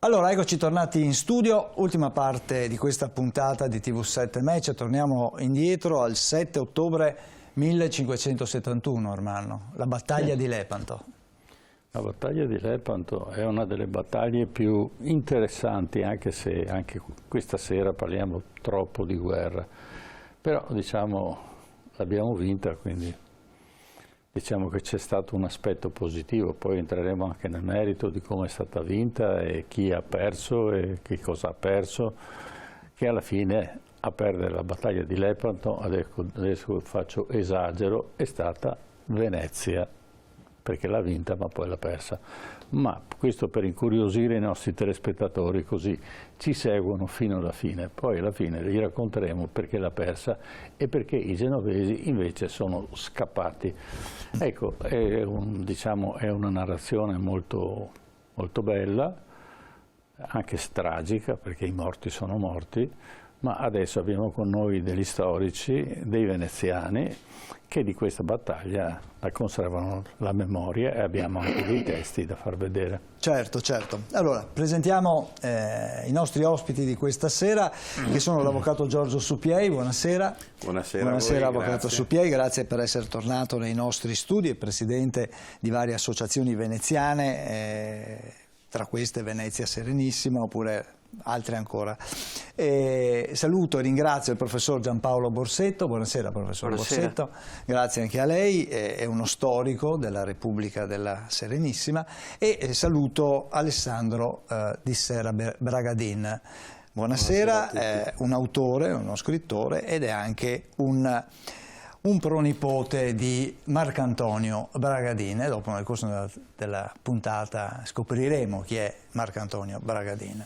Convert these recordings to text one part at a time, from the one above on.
Allora, eccoci tornati in studio, ultima parte di questa puntata di TV7 Match. Torniamo indietro al 7 ottobre 1571, Armando, la battaglia di Lepanto. La battaglia di Lepanto è una delle battaglie più interessanti, anche se anche questa sera parliamo troppo di guerra. Però, diciamo, l'abbiamo vinta, quindi diciamo che c'è stato un aspetto positivo. Poi entreremo anche nel merito di come è stata vinta e chi ha perso e che cosa ha perso, che alla fine a perdere la battaglia di Lepanto, adesso faccio esagero, è stata Venezia, perché l'ha vinta ma poi l'ha persa. Ma questo per incuriosire i nostri telespettatori, così ci seguono fino alla fine. Poi alla fine gli racconteremo perché l'ha persa e perché i genovesi invece sono scappati. Ecco, diciamo, è una narrazione molto, molto bella, anche tragica, perché i morti sono morti, ma adesso abbiamo con noi degli storici, dei veneziani, che di questa battaglia la conservano la memoria e abbiamo anche dei testi da far vedere. Certo, certo. Allora, presentiamo i nostri ospiti di questa sera, che sono l'avvocato Giorgio Suppiei. Buonasera. Buonasera, avvocato Suppiei, grazie per essere tornato nei nostri studi, è presidente di varie associazioni veneziane, tra queste Venezia Serenissima, oppure altre ancora. Saluto e ringrazio il professor Giampaolo Borsetto. Buonasera professor Borsetto, grazie anche a lei, è uno storico della Repubblica della Serenissima, e saluto Alessandro Di Serra Bragadin. Buonasera, è un autore, uno scrittore ed è anche un pronipote di Marcantonio Bragadin, e dopo nel corso della puntata scopriremo chi è Marcantonio Bragadin.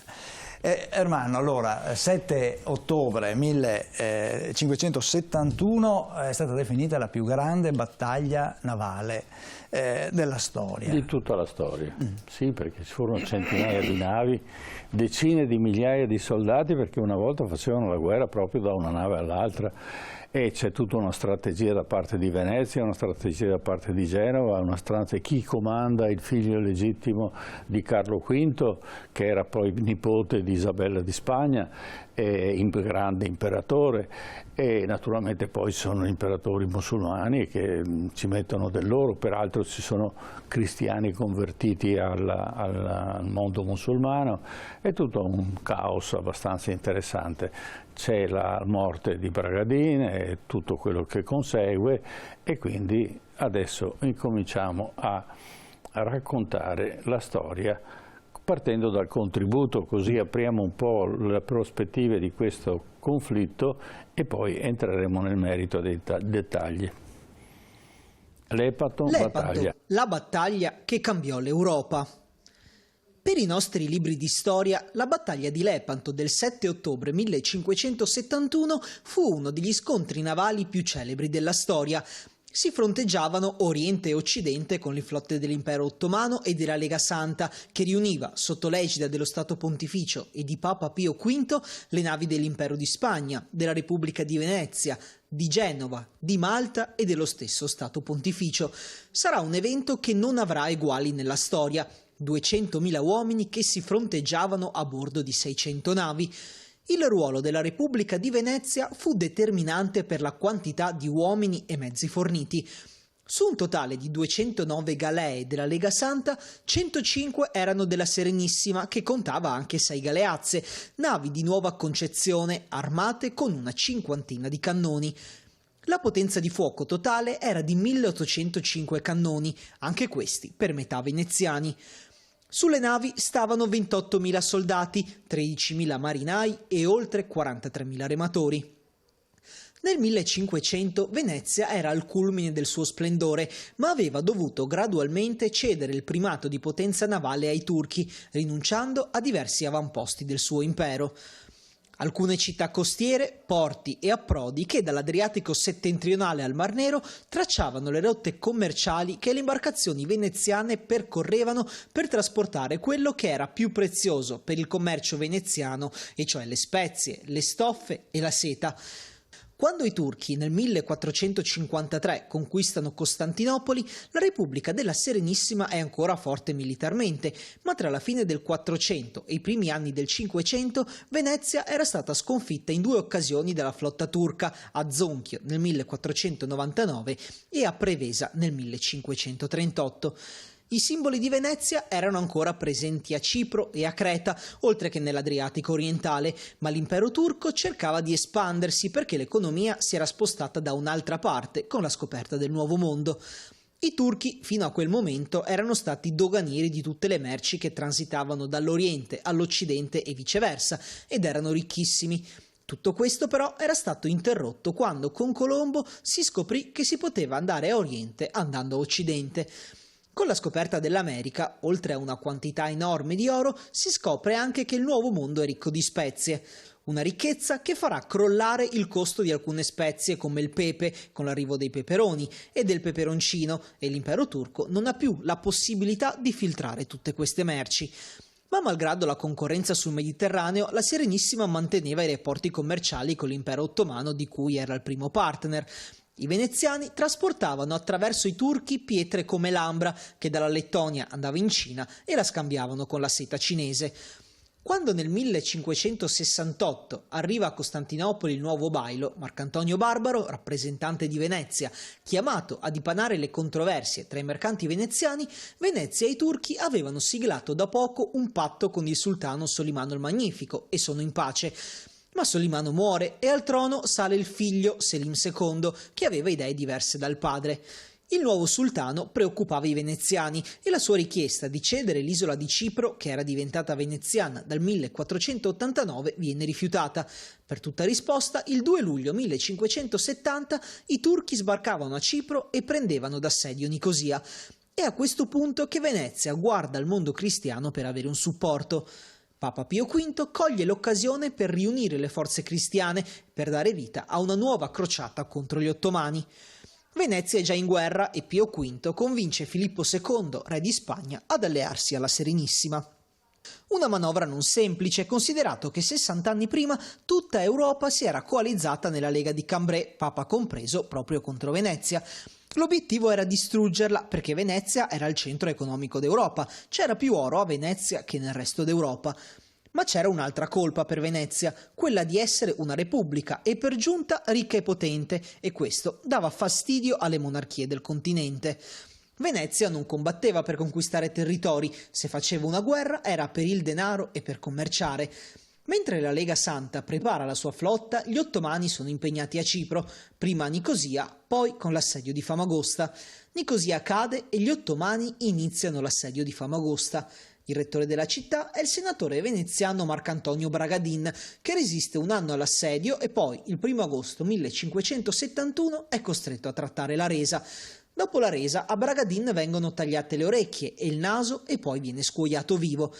Ermanno, allora, 7 ottobre 1571 è stata definita la più grande battaglia navale della storia. Di tutta la storia, sì, perché ci furono centinaia di navi, decine di migliaia di soldati, perché una volta facevano la guerra proprio da una nave all'altra. E c'è tutta una strategia da parte di Venezia, una strategia da parte di Genova, una strategia. Chi comanda il figlio legittimo di Carlo V, che era poi nipote di Isabella di Spagna, grande imperatore, e naturalmente poi sono imperatori musulmani che ci mettono del loro, peraltro ci sono cristiani convertiti al mondo musulmano, è tutto un caos abbastanza interessante. C'è la morte di Bragadin e tutto quello che consegue, e quindi adesso incominciamo a raccontare la storia partendo dal contributo, così apriamo un po' le prospettive di questo conflitto e poi entreremo nel merito dei dettagli. Lepanto, battaglia. La battaglia che cambiò l'Europa. Per i nostri libri di storia, la battaglia di Lepanto del 7 ottobre 1571 fu uno degli scontri navali più celebri della storia. Si fronteggiavano Oriente e Occidente con le flotte dell'Impero Ottomano e della Lega Santa, che riuniva, sotto l'egida dello Stato Pontificio e di Papa Pio V, le navi dell'Impero di Spagna, della Repubblica di Venezia, di Genova, di Malta e dello stesso Stato Pontificio. Sarà un evento che non avrà eguali nella storia. 200.000 uomini che si fronteggiavano a bordo di 600 navi. Il ruolo della Repubblica di Venezia fu determinante per la quantità di uomini e mezzi forniti. Su un totale di 209 galee della Lega Santa, 105 erano della Serenissima, che contava anche 6 galeazze, navi di nuova concezione, armate con una cinquantina di cannoni. La potenza di fuoco totale era di 1805 cannoni, anche questi per metà veneziani. Sulle navi stavano 28.000 soldati, 13.000 marinai e oltre 43.000 rematori. Nel 1500 Venezia era al culmine del suo splendore, ma aveva dovuto gradualmente cedere il primato di potenza navale ai turchi, rinunciando a diversi avamposti del suo impero. Alcune città costiere, porti e approdi che dall'Adriatico settentrionale al Mar Nero tracciavano le rotte commerciali che le imbarcazioni veneziane percorrevano per trasportare quello che era più prezioso per il commercio veneziano, e cioè le spezie, le stoffe e la seta. Quando i turchi nel 1453 conquistano Costantinopoli, la Repubblica della Serenissima è ancora forte militarmente, ma tra la fine del 400 e i primi anni del 500 Venezia era stata sconfitta in 2 occasioni dalla flotta turca, a Zonchio nel 1499 e a Prevesa nel 1538. I simboli di Venezia erano ancora presenti a Cipro e a Creta, oltre che nell'Adriatico orientale, ma l'impero turco cercava di espandersi perché l'economia si era spostata da un'altra parte con la scoperta del Nuovo Mondo. I turchi fino a quel momento erano stati doganieri di tutte le merci che transitavano dall'Oriente all'Occidente e viceversa, ed erano ricchissimi. Tutto questo però era stato interrotto quando con Colombo si scoprì che si poteva andare a Oriente andando a Occidente. Con la scoperta dell'America, oltre a una quantità enorme di oro, si scopre anche che il Nuovo Mondo è ricco di spezie. Una ricchezza che farà crollare il costo di alcune spezie come il pepe con l'arrivo dei peperoni e del peperoncino, e l'impero turco non ha più la possibilità di filtrare tutte queste merci. Ma malgrado la concorrenza sul Mediterraneo, la Serenissima manteneva i rapporti commerciali con l'impero ottomano di cui era il primo partner. I veneziani trasportavano attraverso i turchi pietre come l'ambra, che dalla Lettonia andava in Cina, e la scambiavano con la seta cinese. Quando nel 1568 arriva a Costantinopoli il nuovo bailo, Marcantonio Barbaro, rappresentante di Venezia, chiamato a dipanare le controversie tra i mercanti veneziani, Venezia e i turchi avevano siglato da poco un patto con il sultano Solimano il Magnifico e sono in pace. Ma Solimano muore e al trono sale il figlio Selim II, che aveva idee diverse dal padre. Il nuovo sultano preoccupava i veneziani e la sua richiesta di cedere l'isola di Cipro, che era diventata veneziana dal 1489, viene rifiutata. Per tutta risposta, il 2 luglio 1570 i turchi sbarcavano a Cipro e prendevano d'assedio Nicosia. È a questo punto che Venezia guarda al mondo cristiano per avere un supporto. Papa Pio V coglie l'occasione per riunire le forze cristiane per dare vita a una nuova crociata contro gli ottomani. Venezia è già in guerra e Pio V convince Filippo II, re di Spagna, ad allearsi alla Serenissima. Una manovra non semplice, considerato che 60 anni prima tutta Europa si era coalizzata nella Lega di Cambrai, Papa compreso, proprio contro Venezia. L'obiettivo era distruggerla perché Venezia era il centro economico d'Europa, c'era più oro a Venezia che nel resto d'Europa. Ma c'era un'altra colpa per Venezia, quella di essere una repubblica e per giunta ricca e potente, e questo dava fastidio alle monarchie del continente. Venezia non combatteva per conquistare territori, se faceva una guerra era per il denaro e per commerciare. Mentre la Lega Santa prepara la sua flotta, gli ottomani sono impegnati a Cipro, prima a Nicosia, poi con l'assedio di Famagosta. Nicosia cade e gli ottomani iniziano l'assedio di Famagosta. Il rettore della città è il senatore veneziano Marcantonio Bragadin, che resiste un anno all'assedio e poi, il 1 agosto 1571, è costretto a trattare la resa. Dopo la resa, a Bragadin vengono tagliate le orecchie e il naso e poi viene scuoiato vivo.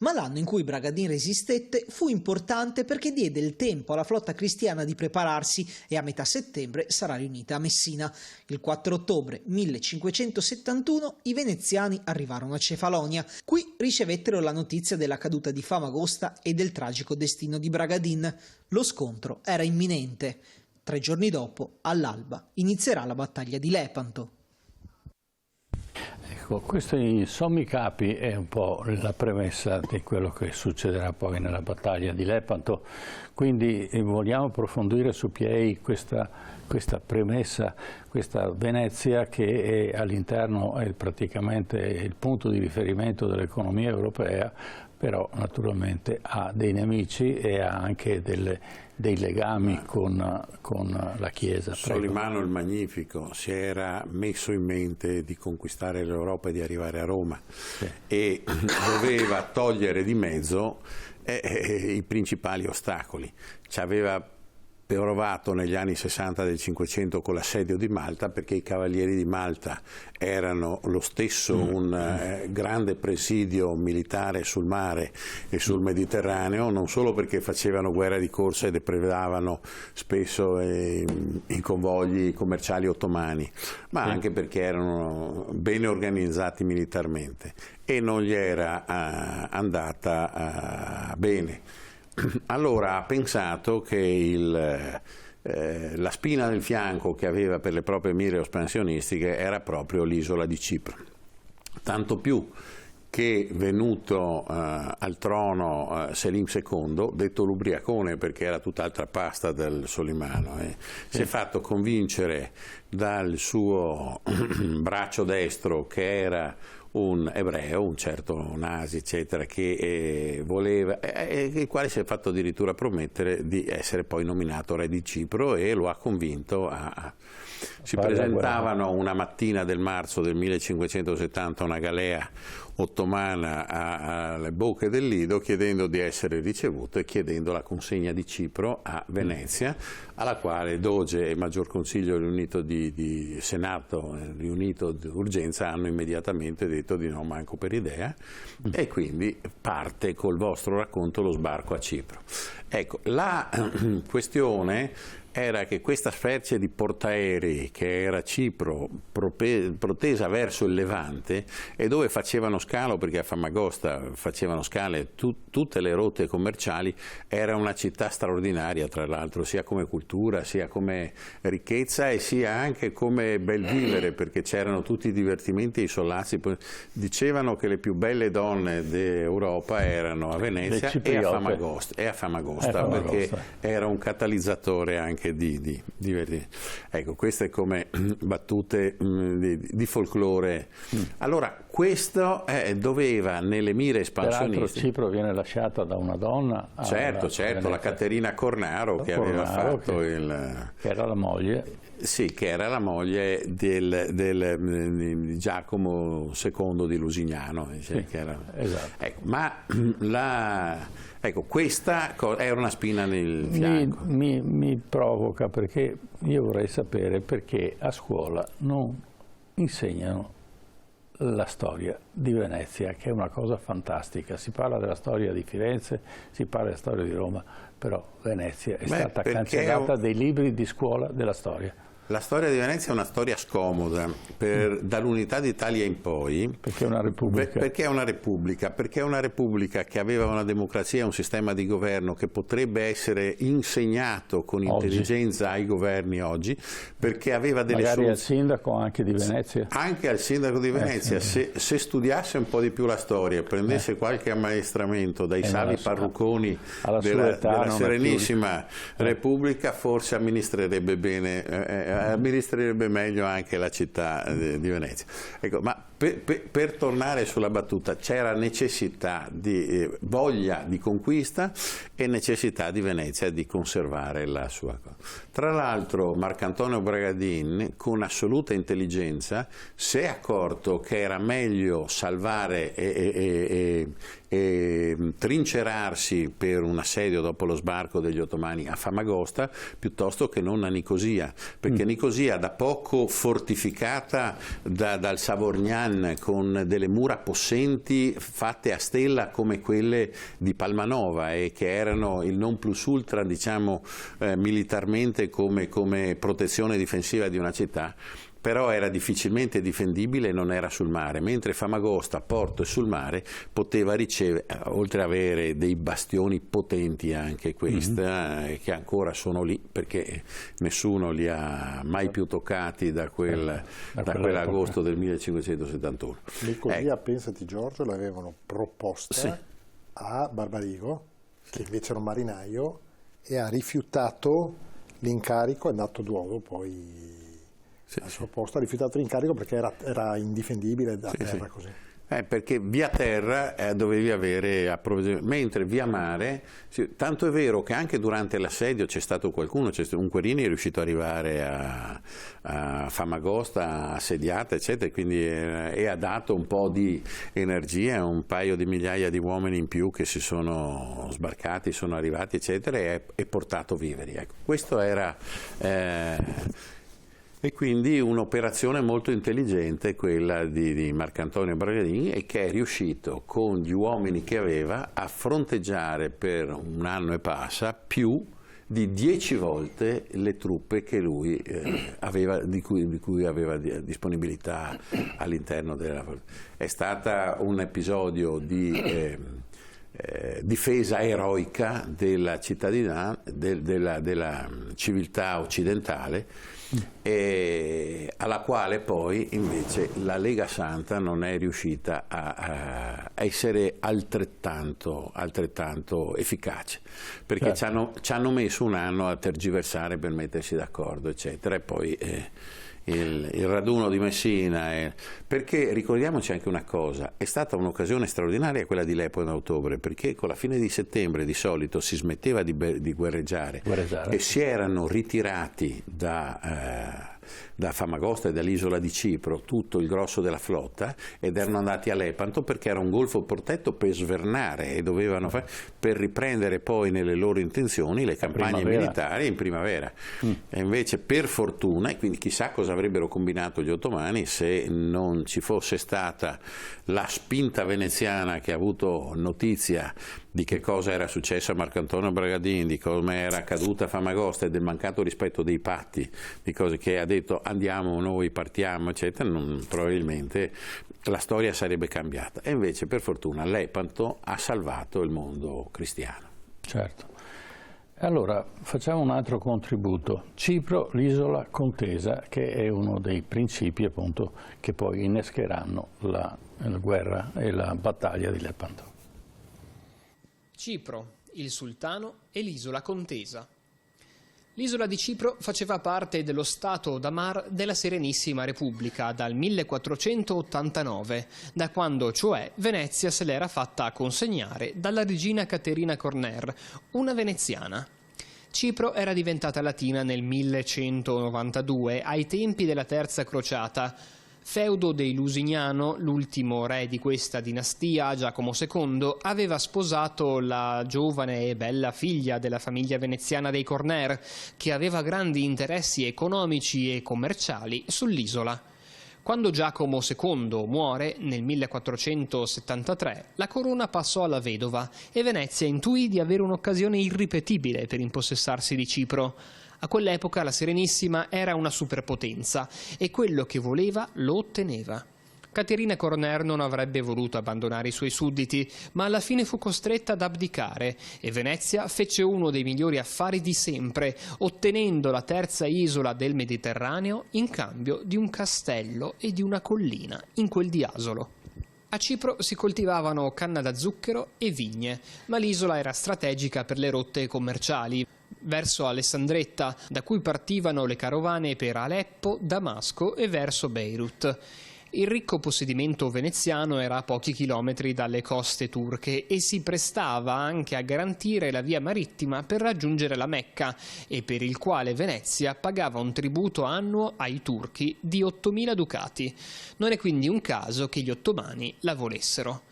Ma l'anno in cui Bragadin resistette fu importante perché diede il tempo alla flotta cristiana di prepararsi e a metà settembre sarà riunita a Messina. Il 4 ottobre 1571 i veneziani arrivarono a Cefalonia. Qui ricevettero la notizia della caduta di Famagosta e del tragico destino di Bragadin. Lo scontro era imminente. 3 giorni dopo, all'alba, inizierà la battaglia di Lepanto. Questo in sommi capi è un po' la premessa di quello che succederà poi nella battaglia di Lepanto, quindi vogliamo approfondire su Piei questa premessa, questa Venezia che all'interno è praticamente il punto di riferimento dell'economia europea, però naturalmente ha dei nemici e ha anche dei legami con la Chiesa. Solimano il Magnifico si era messo in mente di conquistare l'Europa e di arrivare a Roma, sì, e doveva togliere di mezzo i principali ostacoli. Ci aveva provato negli anni 60 del 500 con l'assedio di Malta, perché i cavalieri di Malta erano lo stesso un grande presidio militare sul mare e sul Mediterraneo, non solo perché facevano guerra di corsa e depredavano spesso i convogli commerciali ottomani, ma anche perché erano bene organizzati militarmente e non gli era andata bene. Allora ha pensato che la spina nel fianco che aveva per le proprie mire espansionistiche era proprio l'isola di Cipro. Tanto più che venuto al trono Selim II, detto l'ubriacone perché era tutt'altra pasta del Solimano, si è fatto convincere dal suo braccio destro, che era un ebreo, un certo Nasi, eccetera, che voleva, il quale si è fatto addirittura promettere di essere poi nominato re di Cipro, e lo ha convinto a... Si presentavano una mattina del marzo del 1570 una galea ottomana alle bocche del Lido chiedendo di essere ricevuto e chiedendo la consegna di Cipro a Venezia, alla quale Doge e Maggior Consiglio riunito di Senato riunito d'urgenza hanno immediatamente detto di no, manco per idea, e quindi parte col vostro racconto lo sbarco a Cipro. Ecco, la questione era che questa specie di portaerei che era Cipro protesa verso il Levante, e dove facevano scalo, perché a Famagosta facevano scale tutte le rotte commerciali, era una città straordinaria tra l'altro, sia come cultura, sia come ricchezza e sia anche come bel vivere, perché c'erano tutti i divertimenti e i sollazzi. Dicevano che le più belle donne d'Europa erano a Venezia e a Famagosta, perché era un catalizzatore anche di ecco, queste come battute di folklore. Allora questo doveva nelle mire espansioniste. Peraltro Cipro viene lasciata da una donna. Certo, la Caterina Cornaro, che aveva fatto che era la moglie. Sì, che era la moglie di Giacomo II di Lusignano. Sì, che era, esatto. Ecco, ma ecco, questa era una spina nel fianco. Mi provoca, perché io vorrei sapere perché a scuola non insegnano la storia di Venezia, che è una cosa fantastica. Si parla della storia di Firenze, si parla della storia di Roma, però Venezia è stata cancellata dai libri di scuola della storia. La storia di Venezia è una storia scomoda dall'unità d'Italia in poi. Perché è una repubblica. Perché è una repubblica che aveva una democrazia e un sistema di governo che potrebbe essere insegnato con intelligenza ai governi oggi, perché aveva delle magari al sindaco anche di Venezia. Anche al sindaco di Venezia, se studiasse un po' di più la storia, prendesse qualche ammaestramento dai savi parrucconi della Serenissima Repubblica, forse amministrerebbe bene, amministrerebbe meglio anche la città di Venezia. Ecco, ma per tornare sulla battuta, c'era necessità di voglia di conquista e necessità di Venezia di conservare la sua cosa. Tra l'altro Marcantonio Bragadin, con assoluta intelligenza, si è accorto che era meglio salvare e trincerarsi per un assedio dopo lo sbarco degli ottomani a Famagosta piuttosto che non a Nicosia, perché Nicosia, da poco fortificata dal Savorgnan con delle mura possenti fatte a stella come quelle di Palmanova, e che erano il non plus ultra, diciamo, militarmente come protezione difensiva di una città, però era difficilmente difendibile e non era sul mare, mentre Famagosta, porto e sul mare, poteva ricevere, oltre ad avere dei bastioni potenti anche questa, che ancora sono lì, perché nessuno li ha mai più toccati da quell'agosto del 1571. Nicosia, pensati Giorgio, l'avevano proposta a Barbarigo, che invece era un marinaio, e ha rifiutato l'incarico, è andato Duomo poi al suo posto, ha rifiutato l'incarico perché era indifendibile da terra così. Perché via terra dovevi avere approvvigionamento, mentre via mare, tanto è vero che anche durante l'assedio c'è stato qualcuno, un Querini è riuscito ad arrivare a Famagosta assediata, eccetera, quindi ha dato un po' di energia, un paio di migliaia di uomini in più che si sono sbarcati, sono arrivati, eccetera, e portato viveri. Ecco, questo era... E quindi un'operazione molto intelligente, quella di Marcantonio Bragadin, e che è riuscito con gli uomini che aveva a fronteggiare per un anno e passa più di 10 volte le truppe che lui aveva, di cui aveva disponibilità all'interno della... È stata un episodio di difesa eroica della cittadina, della civiltà occidentale, alla quale poi invece la Lega Santa non è riuscita a essere altrettanto efficace, perché certo. ci hanno messo un anno a tergiversare per mettersi d'accordo, eccetera, e poi il raduno di Messina, perché ricordiamoci anche una cosa, è stata un'occasione straordinaria quella di Lepo in ottobre, perché con la fine di settembre di solito si smetteva di guerreggiare e si erano ritirati da Famagosta e dall'isola di Cipro tutto il grosso della flotta ed erano andati a Lepanto perché era un golfo protetto per svernare e dovevano per riprendere poi nelle loro intenzioni le campagne militari in primavera. E invece per fortuna, e quindi chissà cosa avrebbero combinato gli ottomani se non ci fosse stata la spinta veneziana che ha avuto notizia di che cosa era successo a Marcantonio Bragadin, di come era accaduta a Famagosta e del mancato rispetto dei patti, di cose che ha detto andiamo, noi partiamo, eccetera, probabilmente la storia sarebbe cambiata. E invece per fortuna Lepanto ha salvato il mondo cristiano. Certo. Allora facciamo un altro contributo. Cipro, l'isola contesa, che è uno dei principi appunto che poi innescheranno la guerra e la battaglia di Lepanto. Cipro, il sultano e l'isola contesa. L'isola di Cipro faceva parte dello Stato d'Amar della Serenissima Repubblica dal 1489, da quando cioè Venezia se l'era fatta consegnare dalla regina Caterina Corner, una veneziana. Cipro era diventata latina nel 1192, ai tempi della Terza Crociata. Feudo dei Lusignano, l'ultimo re di questa dinastia, Giacomo II, aveva sposato la giovane e bella figlia della famiglia veneziana dei Corner, che aveva grandi interessi economici e commerciali sull'isola. Quando Giacomo II muore, nel 1473, la corona passò alla vedova e Venezia intuì di avere un'occasione irripetibile per impossessarsi di Cipro. A quell'epoca la Serenissima era una superpotenza e quello che voleva lo otteneva. Caterina Corner non avrebbe voluto abbandonare i suoi sudditi, ma alla fine fu costretta ad abdicare e Venezia fece uno dei migliori affari di sempre, ottenendo la terza isola del Mediterraneo in cambio di un castello e di una collina in quel di Asolo. A Cipro si coltivavano canna da zucchero e vigne, ma l'isola era strategica per le rotte commerciali verso Alessandretta, da cui partivano le carovane per Aleppo, Damasco e verso Beirut. Il ricco possedimento veneziano era a pochi chilometri dalle coste turche e si prestava anche a garantire la via marittima per raggiungere la Mecca e per il quale Venezia pagava un tributo annuo ai turchi di 8.000 ducati. Non è quindi un caso che gli ottomani la volessero.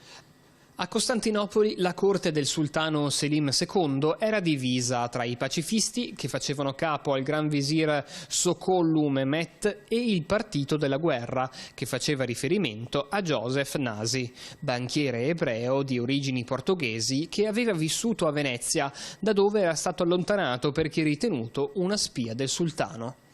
A Costantinopoli la corte del sultano Selim II era divisa tra i pacifisti, che facevano capo al gran visir Sokollu Mehmet, e il partito della guerra, che faceva riferimento a Joseph Nasi, banchiere ebreo di origini portoghesi che aveva vissuto a Venezia, da dove era stato allontanato perché ritenuto una spia del sultano.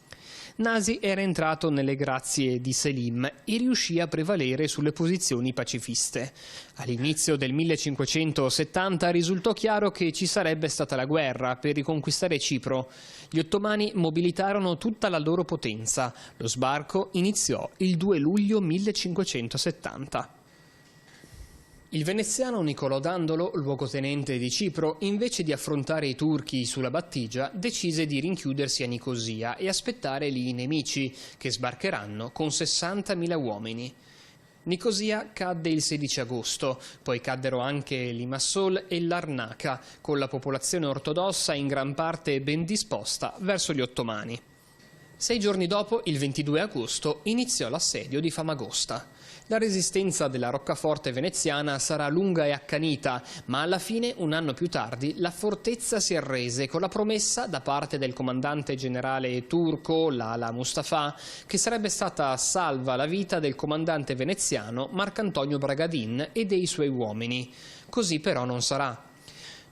Nasi era entrato nelle grazie di Selim e riuscì a prevalere sulle posizioni pacifiste. All'inizio del 1570 risultò chiaro che ci sarebbe stata la guerra per riconquistare Cipro. Gli ottomani mobilitarono tutta la loro potenza. Lo sbarco iniziò il 2 luglio 1570. Il veneziano Niccolò Dandolo, luogotenente di Cipro, invece di affrontare i turchi sulla battigia, decise di rinchiudersi a Nicosia e aspettare lì i nemici, che sbarcheranno con 60.000 uomini. Nicosia cadde il 16 agosto, poi caddero anche Limassol e Larnaca, con la popolazione ortodossa in gran parte ben disposta verso gli ottomani. 6 giorni dopo, il 22 agosto, iniziò l'assedio di Famagosta. La resistenza della roccaforte veneziana sarà lunga e accanita, ma alla fine, un anno più tardi, la fortezza si arrese con la promessa da parte del comandante generale turco Lala Mustafa che sarebbe stata salva la vita del comandante veneziano Marcantonio Bragadin e dei suoi uomini. Così però non sarà.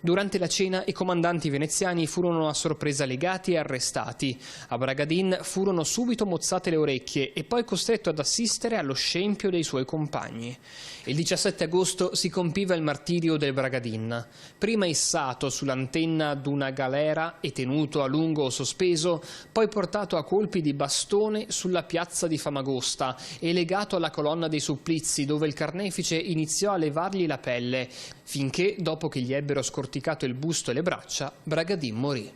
Durante la cena i comandanti veneziani furono a sorpresa legati e arrestati. A Bragadin furono subito mozzate le orecchie e poi costretto ad assistere allo scempio dei suoi compagni. Il 17 agosto si compiva il martirio del Bragadin. Prima issato sull'antenna d'una galera e tenuto a lungo sospeso, poi portato a colpi di bastone sulla piazza di Famagosta e legato alla colonna dei supplizi, dove il carnefice iniziò a levargli la pelle, finché, dopo che gli ebbero scorticato il busto e le braccia, Bragadin morì.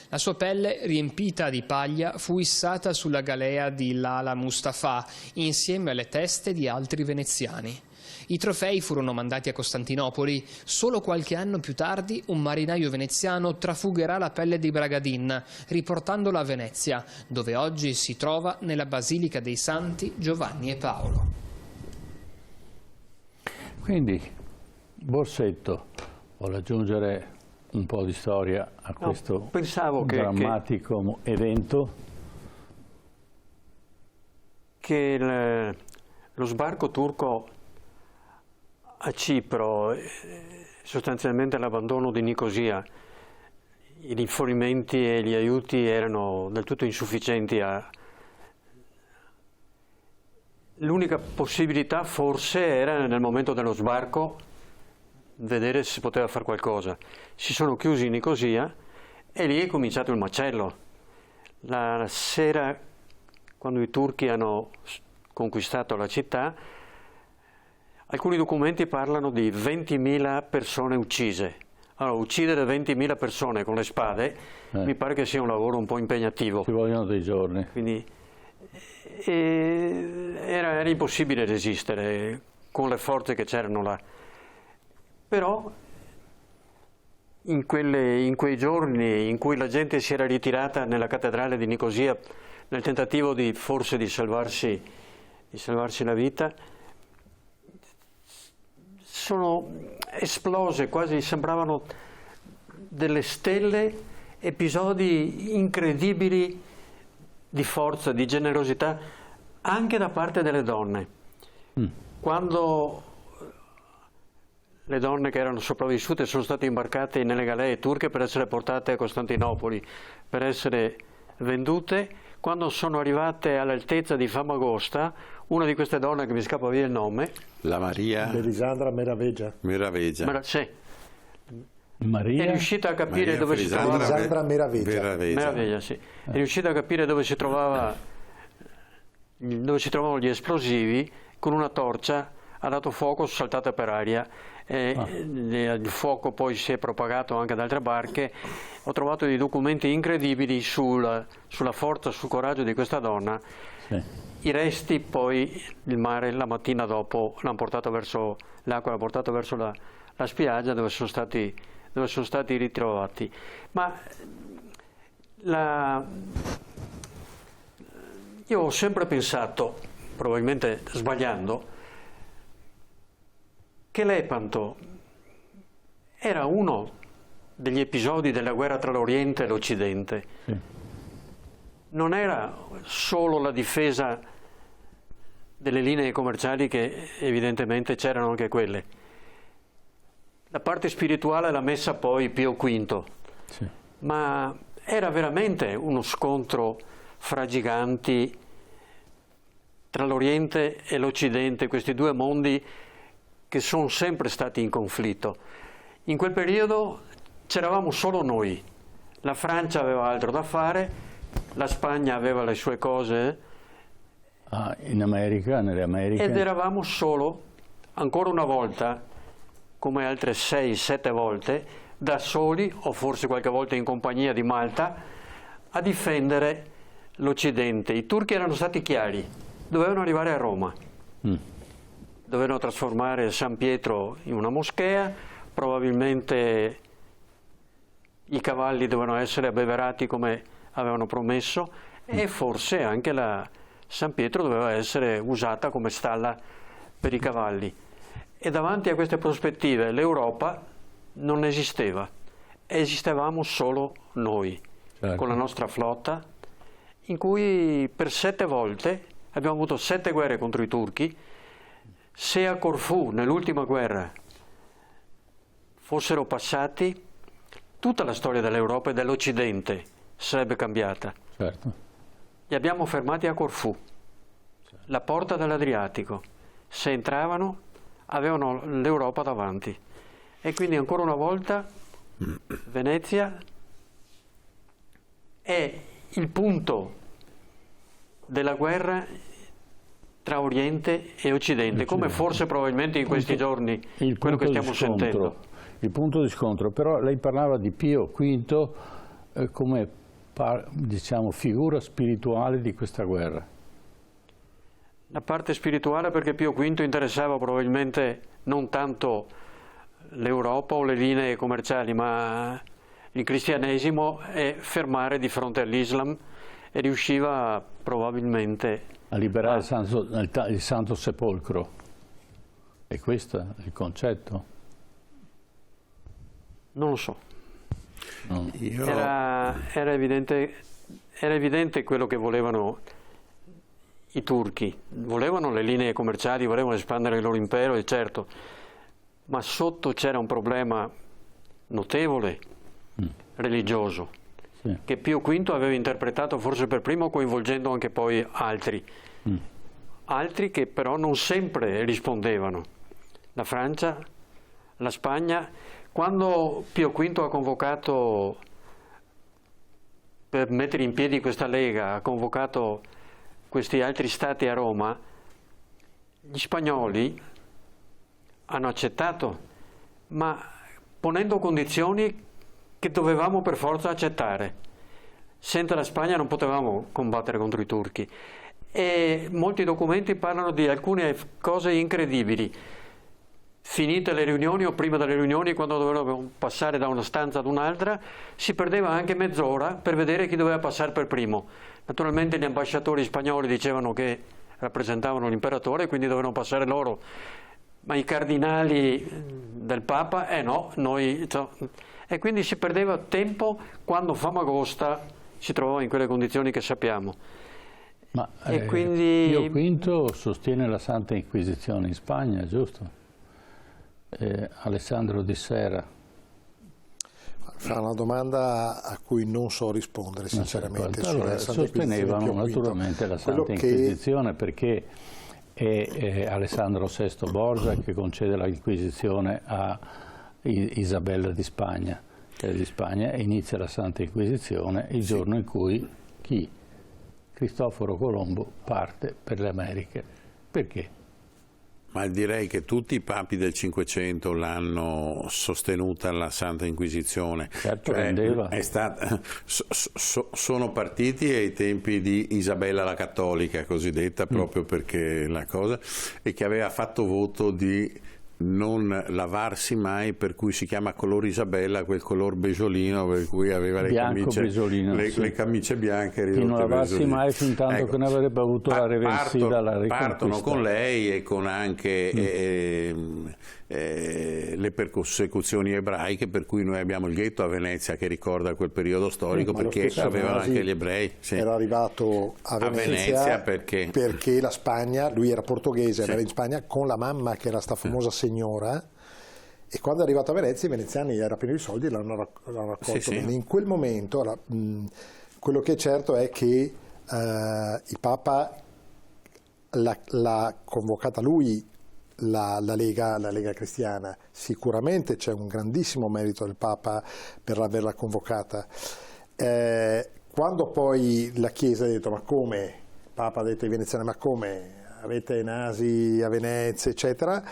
La sua pelle, riempita di paglia, fu issata sulla galea di Lala Mustafa, insieme alle teste di altri veneziani. I trofei furono mandati a Costantinopoli. Solo qualche anno più tardi un marinaio veneziano trafugherà la pelle di Bragadin, riportandola a Venezia, dove oggi si trova nella Basilica dei Santi Giovanni e Paolo. Quindi, Borsetto, vuole aggiungere un po' di storia a questo drammatico evento? Che lo sbarco turco a Cipro, sostanzialmente l'abbandono di Nicosia, i rifornimenti e gli aiuti erano del tutto insufficienti. L'unica possibilità forse era nel momento dello sbarco vedere se si poteva fare qualcosa. Si sono chiusi in Nicosia e lì è cominciato il macello. La sera, quando i turchi hanno conquistato la città, alcuni documenti parlano di 20.000 persone uccise. Allora, uccidere 20.000 persone con le spade mi pare che sia un lavoro un po' impegnativo. Ci vogliono dei giorni. Quindi era impossibile resistere con le forze che c'erano là. Però in quei giorni in cui la gente si era ritirata nella cattedrale di Nicosia nel tentativo forse di salvarsi la vita, sono esplose, quasi sembravano delle stelle, episodi incredibili di forza, di generosità, anche da parte delle donne. Quando le donne che erano sopravvissute sono state imbarcate nelle galee turche per essere portate a Costantinopoli, per essere vendute, quando sono arrivate all'altezza di Famagosta, una di queste donne, che mi scappa via il nome, la Maria Elisandra Meraveggia. Sì. Maria? È riuscita a capire dove si trovava. Elisandra Meraveggia, sì. È riuscita a capire dove si trovavano gli esplosivi. Con una torcia ha dato fuoco, saltata per aria. Il fuoco poi si è propagato anche ad altre barche. Ho trovato dei documenti incredibili sulla forza, sul coraggio di questa donna. Sì. I resti poi il mare la mattina dopo l'hanno portato verso l'acqua, l'ha portato verso la spiaggia dove sono stati ritrovati. Ma io ho sempre pensato, probabilmente sbagliando, che Lepanto era uno degli episodi della guerra tra l'Oriente e l'Occidente. Sì. Non era solo la difesa delle linee commerciali, che evidentemente c'erano anche quelle. La parte spirituale l'ha messa poi Pio V, sì. Ma era veramente uno scontro fra giganti tra l'Oriente e l'Occidente, questi due mondi che sono sempre stati in conflitto. In quel periodo c'eravamo solo noi, la Francia aveva altro da fare, la Spagna aveva le sue cose in America, nelle Americhe, ed eravamo solo, ancora una volta, come altre 6-7 volte, da soli o forse qualche volta in compagnia di Malta, a difendere l'Occidente. I turchi erano stati chiari, dovevano arrivare a Roma, dovevano trasformare San Pietro in una moschea, probabilmente i cavalli dovevano essere abbeverati come avevano promesso, e forse anche San Pietro doveva essere usata come stalla per i cavalli. E davanti a queste prospettive l'Europa non esisteva, esistevamo solo noi, certo, con la nostra flotta, in cui per 7 volte abbiamo avuto 7 guerre contro i turchi. Se a Corfù, nell'ultima guerra, fossero passati, tutta la storia dell'Europa e dell'Occidente sarebbe cambiata. Certo. Li abbiamo fermati a Corfù, la porta dell'Adriatico. Se entravano, avevano l'Europa davanti. E quindi ancora una volta Venezia è il punto della guerra tra Oriente e Occidente, come forse probabilmente in questi giorni quello che stiamo sentendo. Il punto di scontro, però lei parlava di Pio V come diciamo, figura spirituale di questa guerra. La parte spirituale, perché Pio V interessava probabilmente non tanto l'Europa o le linee commerciali, ma il cristianesimo e fermare di fronte all'Islam, e riusciva probabilmente a liberare il Santo Sepolcro. E questo è il concetto? Non lo so. No. Era evidente quello che volevano i turchi. Volevano le linee commerciali, volevano espandere il loro impero, e certo, ma sotto c'era un problema notevole, religioso, sì, che Pio V aveva interpretato forse per primo, coinvolgendo anche poi altri. Altri che però non sempre rispondevano. La Francia, la Spagna. Quando Pio V ha convocato, per mettere in piedi questa lega, ha convocato questi altri stati a Roma, gli spagnoli hanno accettato, ma ponendo condizioni che dovevamo per forza accettare. Senza la Spagna non potevamo combattere contro i turchi. E molti documenti parlano di alcune cose incredibili. Finite le riunioni o prima delle riunioni, quando dovevano passare da una stanza ad un'altra, si perdeva anche mezz'ora per vedere chi doveva passare per primo. Naturalmente gli ambasciatori spagnoli dicevano che rappresentavano l'imperatore, quindi dovevano passare loro, ma i cardinali del Papa, no, noi... E quindi si perdeva tempo quando Famagosta si trovava in quelle condizioni che sappiamo. Ma e quindi... Pio V sostiene la Santa Inquisizione in Spagna, giusto? Alessandro Di Serra. Fa una domanda a cui non so rispondere sinceramente. Allora, sostenevano naturalmente la Santa Inquisizione perché è Alessandro VI Borgia che concede l'Inquisizione a Isabella di Spagna, e inizia la Santa Inquisizione il giorno in cui Cristoforo Colombo parte per le Americhe. Perché? Ma direi che tutti i papi del Cinquecento l'hanno sostenuta la Santa Inquisizione. Certo, rendeva. Sono partiti ai tempi di Isabella la Cattolica, cosiddetta, proprio perché la cosa, e che aveva fatto voto di non lavarsi mai, per cui si chiama color Isabella, quel color beggiolino, per cui aveva le camicie bianche ridotte. Di non lavarsi mai fin tanto che ne avrebbe avuto la reversiva, la riconquista. Partono con lei e con anche le persecuzioni ebraiche, per cui noi abbiamo il ghetto a Venezia che ricorda quel periodo storico, perché avevano anche gli ebrei. Sì. Era arrivato a Venezia perché la Spagna, lui era portoghese, andava in Spagna con la mamma che era sta famosa signora, e quando è arrivato a Venezia i veneziani era pieno di soldi e l'hanno raccolto bene. In quel momento, quello che è certo è che il Papa l'ha convocata lui, la Lega Cristiana. Sicuramente c'è un grandissimo merito del Papa per averla convocata. Quando poi la Chiesa ha detto: ma come? Il Papa ha detto ai veneziani: ma come? Avete nasi a Venezia, eccetera.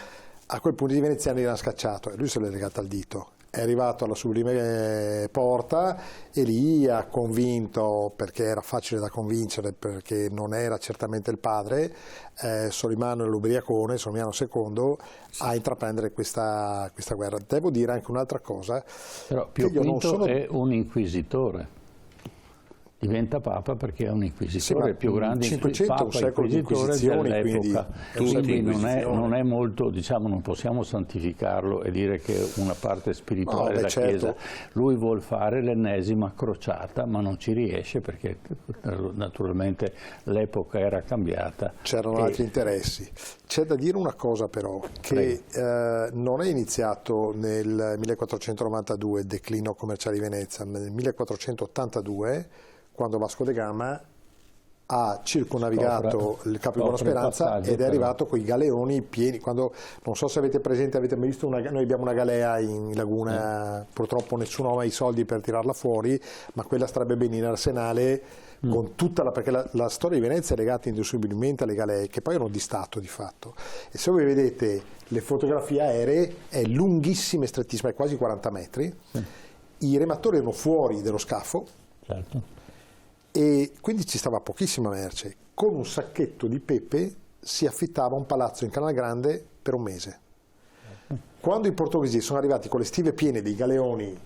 A quel punto i veneziani l'hanno scacciato e lui se l'è legato al dito. È arrivato alla Sublime Porta e lì ha convinto, perché era facile da convincere, perché non era certamente il padre, Solimano l'Ubriacone, Solimano II, a intraprendere questa guerra. Devo dire anche un'altra cosa. Però Pio V è un inquisitore. diventa papa perché è un inquisitore, il più grande 500 papa un secolo di inquisitore dell'epoca. Quindi non è molto, diciamo, non possiamo santificarlo e dire che è una parte spirituale della Chiesa. Lui vuol fare l'ennesima crociata, ma non ci riesce perché naturalmente l'epoca era cambiata. C'erano altri interessi. C'è da dire una cosa però, che non è iniziato nel 1492 il declino commerciale di Venezia, ma nel 1482, quando Vasco da Gama ha circonnavigato il Capo di Buona Speranza ed è arrivato con i galeoni pieni. Quando, non so se avete presente, avete mai visto, noi abbiamo una galea in laguna, purtroppo nessuno ha i soldi per tirarla fuori, ma quella starebbe bene in arsenale, con tutta perché la storia di Venezia è legata indissolubilmente alle galee, che poi erano di Stato di fatto. E se voi vedete le fotografie aeree, è lunghissima e strettissima, è quasi 40 metri, i rematori erano fuori dello scafo, certo. E quindi ci stava pochissima merce. Con un sacchetto di pepe si affittava un palazzo in Canal Grande per un mese. Quando i portoghesi sono arrivati con le stive piene di galeoni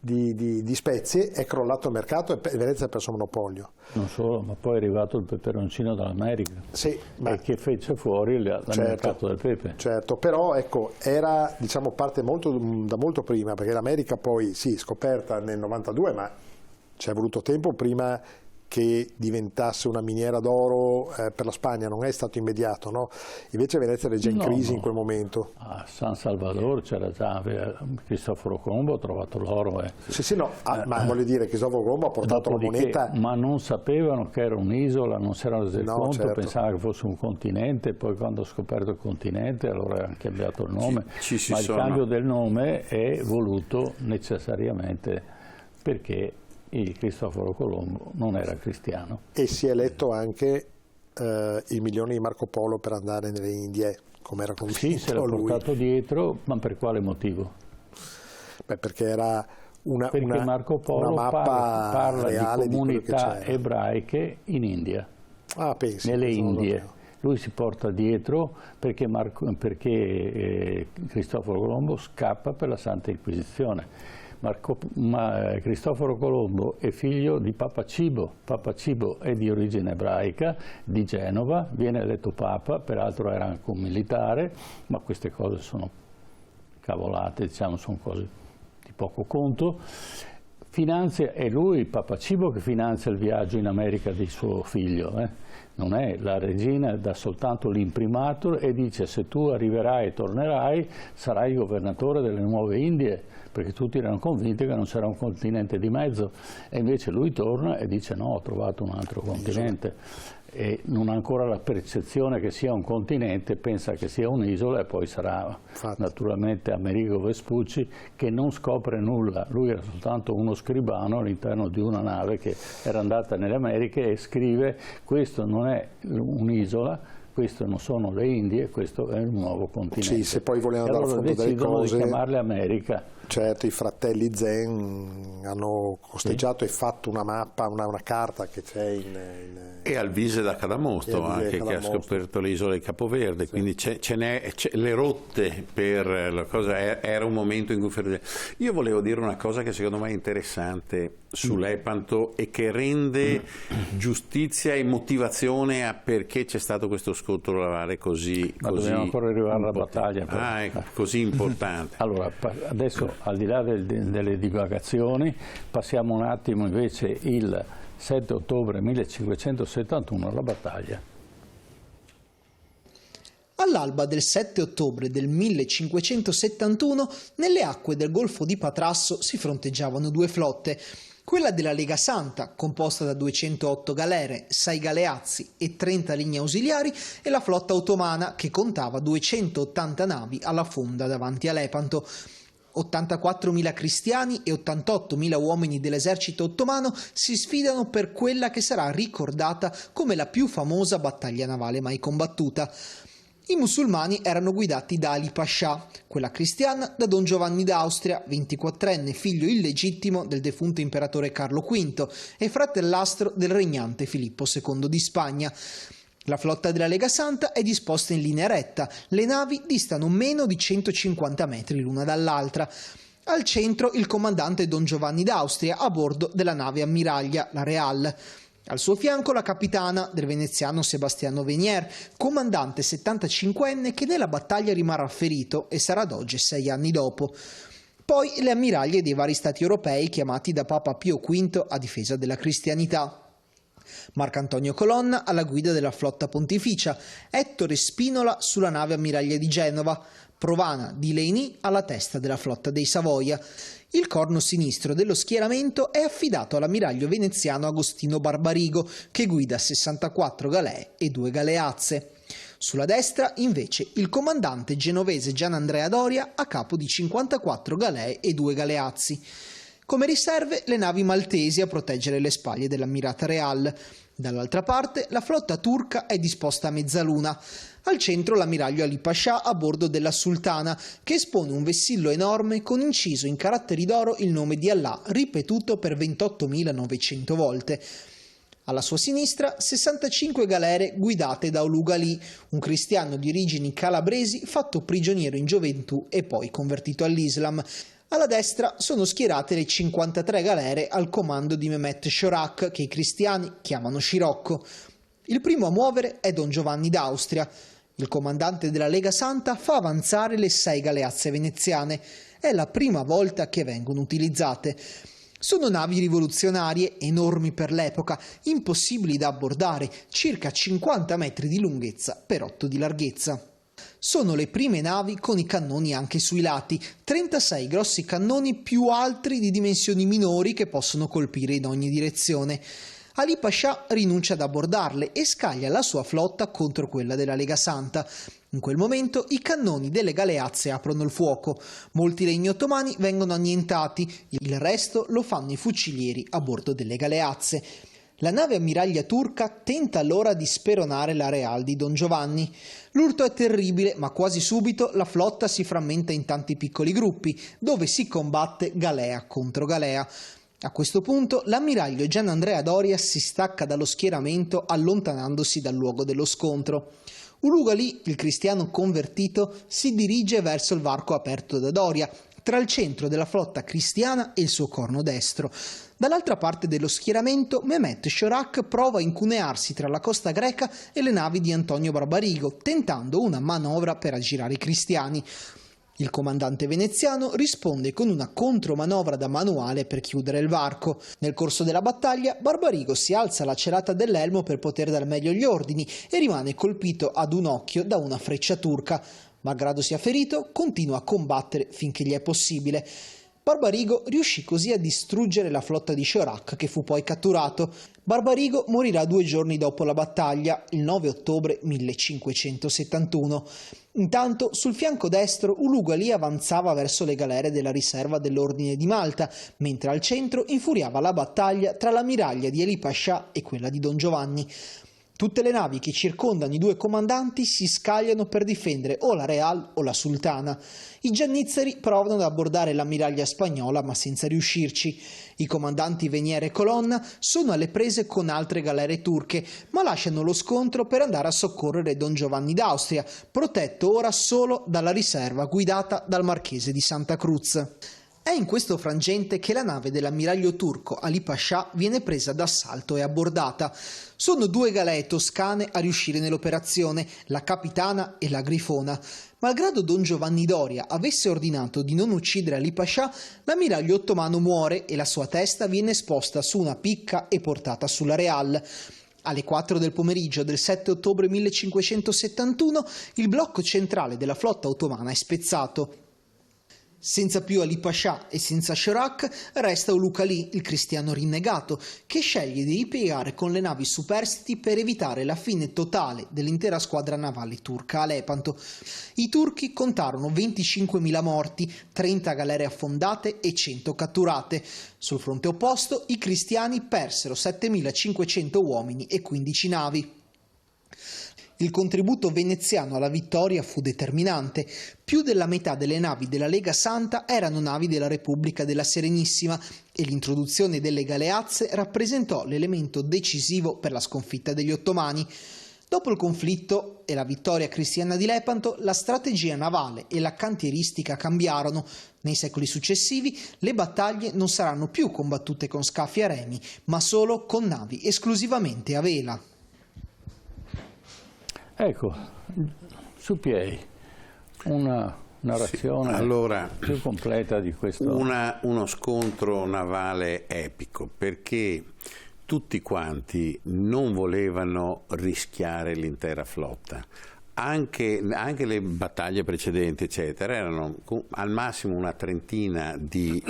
di spezie, è crollato il mercato e Venezia ha perso monopolio. Non solo, ma poi è arrivato il peperoncino dall'America, sì, e che fece fuori il mercato del pepe. Certo, però ecco, era, diciamo, parte da molto prima, perché l'America poi sì, scoperta nel 92, ma ci è voluto tempo prima che diventasse una miniera d'oro per la Spagna, non è stato immediato, no? Invece Venezia era già in crisi in quel momento. A San Salvador c'era già Cristoforo Colombo, ha trovato l'oro. Sì, no, ma voglio dire, Cristoforo Colombo ha portato la moneta. Ma non sapevano che era un'isola, non si erano resi conto, certo. Pensavano che fosse un continente, poi quando ha scoperto il continente allora hanno cambiato il nome, ma il cambio del nome è voluto necessariamente perché il Cristoforo Colombo non era cristiano. E si è eletto anche il milione di Marco Polo per andare nelle Indie, come era convinto lui. Sì, se l'ha portato dietro, ma per quale motivo? Beh, perché era perché Marco Polo parla reale di comunità ebraiche in India, nelle Indie. Lui si porta dietro perché Cristoforo Colombo scappa per la Santa Inquisizione. Cristoforo Colombo è figlio di Papa Cibo. Papa Cibo è di origine ebraica, di Genova, viene eletto Papa, peraltro era anche un militare, ma queste cose sono cavolate, diciamo, sono cose di poco conto. È lui, Papa Cibo, che finanzia il viaggio in America di suo figlio. Non è la regina, dà soltanto l'imprimatur e dice: se tu arriverai e tornerai sarai governatore delle nuove Indie, perché tutti erano convinti che non c'era un continente di mezzo, e invece lui torna e dice: no, ho trovato un altro continente. E non ha ancora la percezione che sia un continente, pensa che sia un'isola, e poi sarà naturalmente Amerigo Vespucci che non scopre nulla. Lui era soltanto uno scribano all'interno di una nave che era andata nelle Americhe, e scrive: questo non è un'isola, queste non sono le Indie, questo è il nuovo continente. Sì, se poi vogliono andare a fondo delle cose, di chiamarle America. Certo, i fratelli Zen hanno costeggiato e fatto una mappa, una carta che c'è e Alvise da Cadamosto anche, che ha scoperto le isole di Capoverde, quindi le rotte per la cosa, era un momento in cui io volevo dire una cosa che secondo me è interessante su Lepanto e che rende giustizia e motivazione a perché c'è stato questo scontro navale così dobbiamo ancora arrivare alla battaglia. Ecco, così importante. Allora, adesso al di là delle divagazioni, passiamo un attimo invece il 7 ottobre 1571 alla battaglia. All'alba del 7 ottobre del 1571, nelle acque del Golfo di Patrasso si fronteggiavano due flotte. Quella della Lega Santa, composta da 208 galere, 6 galeazzi e 30 linee ausiliari, e la flotta ottomana, che contava 280 navi alla fonda davanti a Lepanto. 84.000 cristiani e 88.000 uomini dell'esercito ottomano si sfidano per quella che sarà ricordata come la più famosa battaglia navale mai combattuta. I musulmani erano guidati da Ali Pascià, quella cristiana da Don Giovanni d'Austria, 24enne figlio illegittimo del defunto imperatore Carlo V e fratellastro del regnante Filippo II di Spagna. La flotta della Lega Santa è disposta in linea retta, le navi distano meno di 150 metri l'una dall'altra. Al centro il comandante Don Giovanni d'Austria a bordo della nave ammiraglia, la Real. Al suo fianco la capitana del veneziano Sebastiano Venier, comandante 75enne che nella battaglia rimarrà ferito e sarà doge 6 anni dopo. Poi le ammiraglie dei vari stati europei chiamati da Papa Pio V a difesa della cristianità. Marcantonio Colonna alla guida della flotta pontificia, Ettore Spinola sulla nave ammiraglia di Genova, Provana di Leni alla testa della flotta dei Savoia. Il corno sinistro dello schieramento è affidato all'ammiraglio veneziano Agostino Barbarigo, che guida 64 galee e 2 galeazze. Sulla destra, invece, il comandante genovese Gianandrea Doria a capo di 54 galee e 2 galeazzi. Come riserve, le navi maltesi a proteggere le spaglie dell'ammirata Real. Dall'altra parte, la flotta turca è disposta a mezzaluna. Al centro l'ammiraglio Ali Pascià a bordo della Sultana, che espone un vessillo enorme con inciso in caratteri d'oro il nome di Allah, ripetuto per 28.900 volte. Alla sua sinistra 65 galere guidate da Oluga Ali, un cristiano di origini calabresi fatto prigioniero in gioventù e poi convertito all'Islam. Alla destra sono schierate le 53 galere al comando di Mehmet Chorak, che i cristiani chiamano Scirocco. Il primo a muovere è Don Giovanni d'Austria. Il comandante della Lega Santa fa avanzare le 6 galeazze veneziane. È la prima volta che vengono utilizzate. Sono navi rivoluzionarie, enormi per l'epoca, impossibili da abbordare, circa 50 metri di lunghezza per 8 di larghezza. Sono le prime navi con i cannoni anche sui lati, 36 grossi cannoni più altri di dimensioni minori che possono colpire in ogni direzione. Ali Pascià rinuncia ad abbordarle e scaglia la sua flotta contro quella della Lega Santa. In quel momento i cannoni delle galeazze aprono il fuoco, molti legni ottomani vengono annientati, il resto lo fanno i fucilieri a bordo delle galeazze. La nave ammiraglia turca tenta allora di speronare la Real di Don Giovanni. L'urto è terribile, ma quasi subito la flotta si frammenta in tanti piccoli gruppi, dove si combatte galea contro galea. A questo punto l'ammiraglio Gianandrea Doria si stacca dallo schieramento allontanandosi dal luogo dello scontro. Uluga Ali, il cristiano convertito, si dirige verso il varco aperto da Doria, tra il centro della flotta cristiana e il suo corno destro. Dall'altra parte dello schieramento, Mehmet Chorak prova a incunearsi tra la costa greca e le navi di Antonio Barbarigo, tentando una manovra per aggirare i cristiani. Il comandante veneziano risponde con una contromanovra da manuale per chiudere il varco. Nel corso della battaglia, Barbarigo si alza la celata dell'elmo per poter dar meglio gli ordini e rimane colpito ad un occhio da una freccia turca. Malgrado sia ferito, continua a combattere finché gli è possibile. Barbarigo riuscì così a distruggere la flotta di Chorak, che fu poi catturato. Barbarigo morirà 2 giorni dopo la battaglia, il 9 ottobre 1571. Intanto, sul fianco destro, Uluga Ali avanzava verso le galere della riserva dell'Ordine di Malta, mentre al centro infuriava la battaglia tra l'ammiraglia di Ali Pascià e quella di Don Giovanni. Tutte le navi che circondano i 2 comandanti si scagliano per difendere o la Real o la Sultana. I giannizzeri provano ad abbordare l'ammiraglia spagnola ma senza riuscirci. I comandanti Venier e Colonna sono alle prese con altre galere turche ma lasciano lo scontro per andare a soccorrere Don Giovanni d'Austria, protetto ora solo dalla riserva guidata dal marchese di Santa Cruz. È in questo frangente che la nave dell'ammiraglio turco Ali Pascià viene presa d'assalto e abbordata. Sono 2 galee toscane a riuscire nell'operazione, la Capitana e la Grifona. Malgrado Don Giovanni Doria avesse ordinato di non uccidere Ali Pascià, l'ammiraglio ottomano muore e la sua testa viene esposta su una picca e portata sulla Real. Alle 4 del pomeriggio del 7 ottobre 1571 il blocco centrale della flotta ottomana è spezzato. Senza più Ali Pascià e senza Chorak resta Uluga Ali, il cristiano rinnegato, che sceglie di ripiegare con le navi superstiti per evitare la fine totale dell'intera squadra navale turca a Lepanto. I turchi contarono 25.000 morti, 30 galere affondate e 100 catturate. Sul fronte opposto i cristiani persero 7.500 uomini e 15 navi. Il contributo veneziano alla vittoria fu determinante. Più della metà delle navi della Lega Santa erano navi della Repubblica della Serenissima e l'introduzione delle galeazze rappresentò l'elemento decisivo per la sconfitta degli ottomani. Dopo il conflitto e la vittoria cristiana di Lepanto, la strategia navale e la cantieristica cambiarono. Nei secoli successivi le battaglie non saranno più combattute con scaffi a remi, ma solo con navi esclusivamente a vela. Ecco, su Piei, una narrazione più completa di questo. Uno scontro navale epico, perché tutti quanti non volevano rischiare l'intera flotta. Anche le battaglie precedenti, eccetera, erano al massimo una trentina di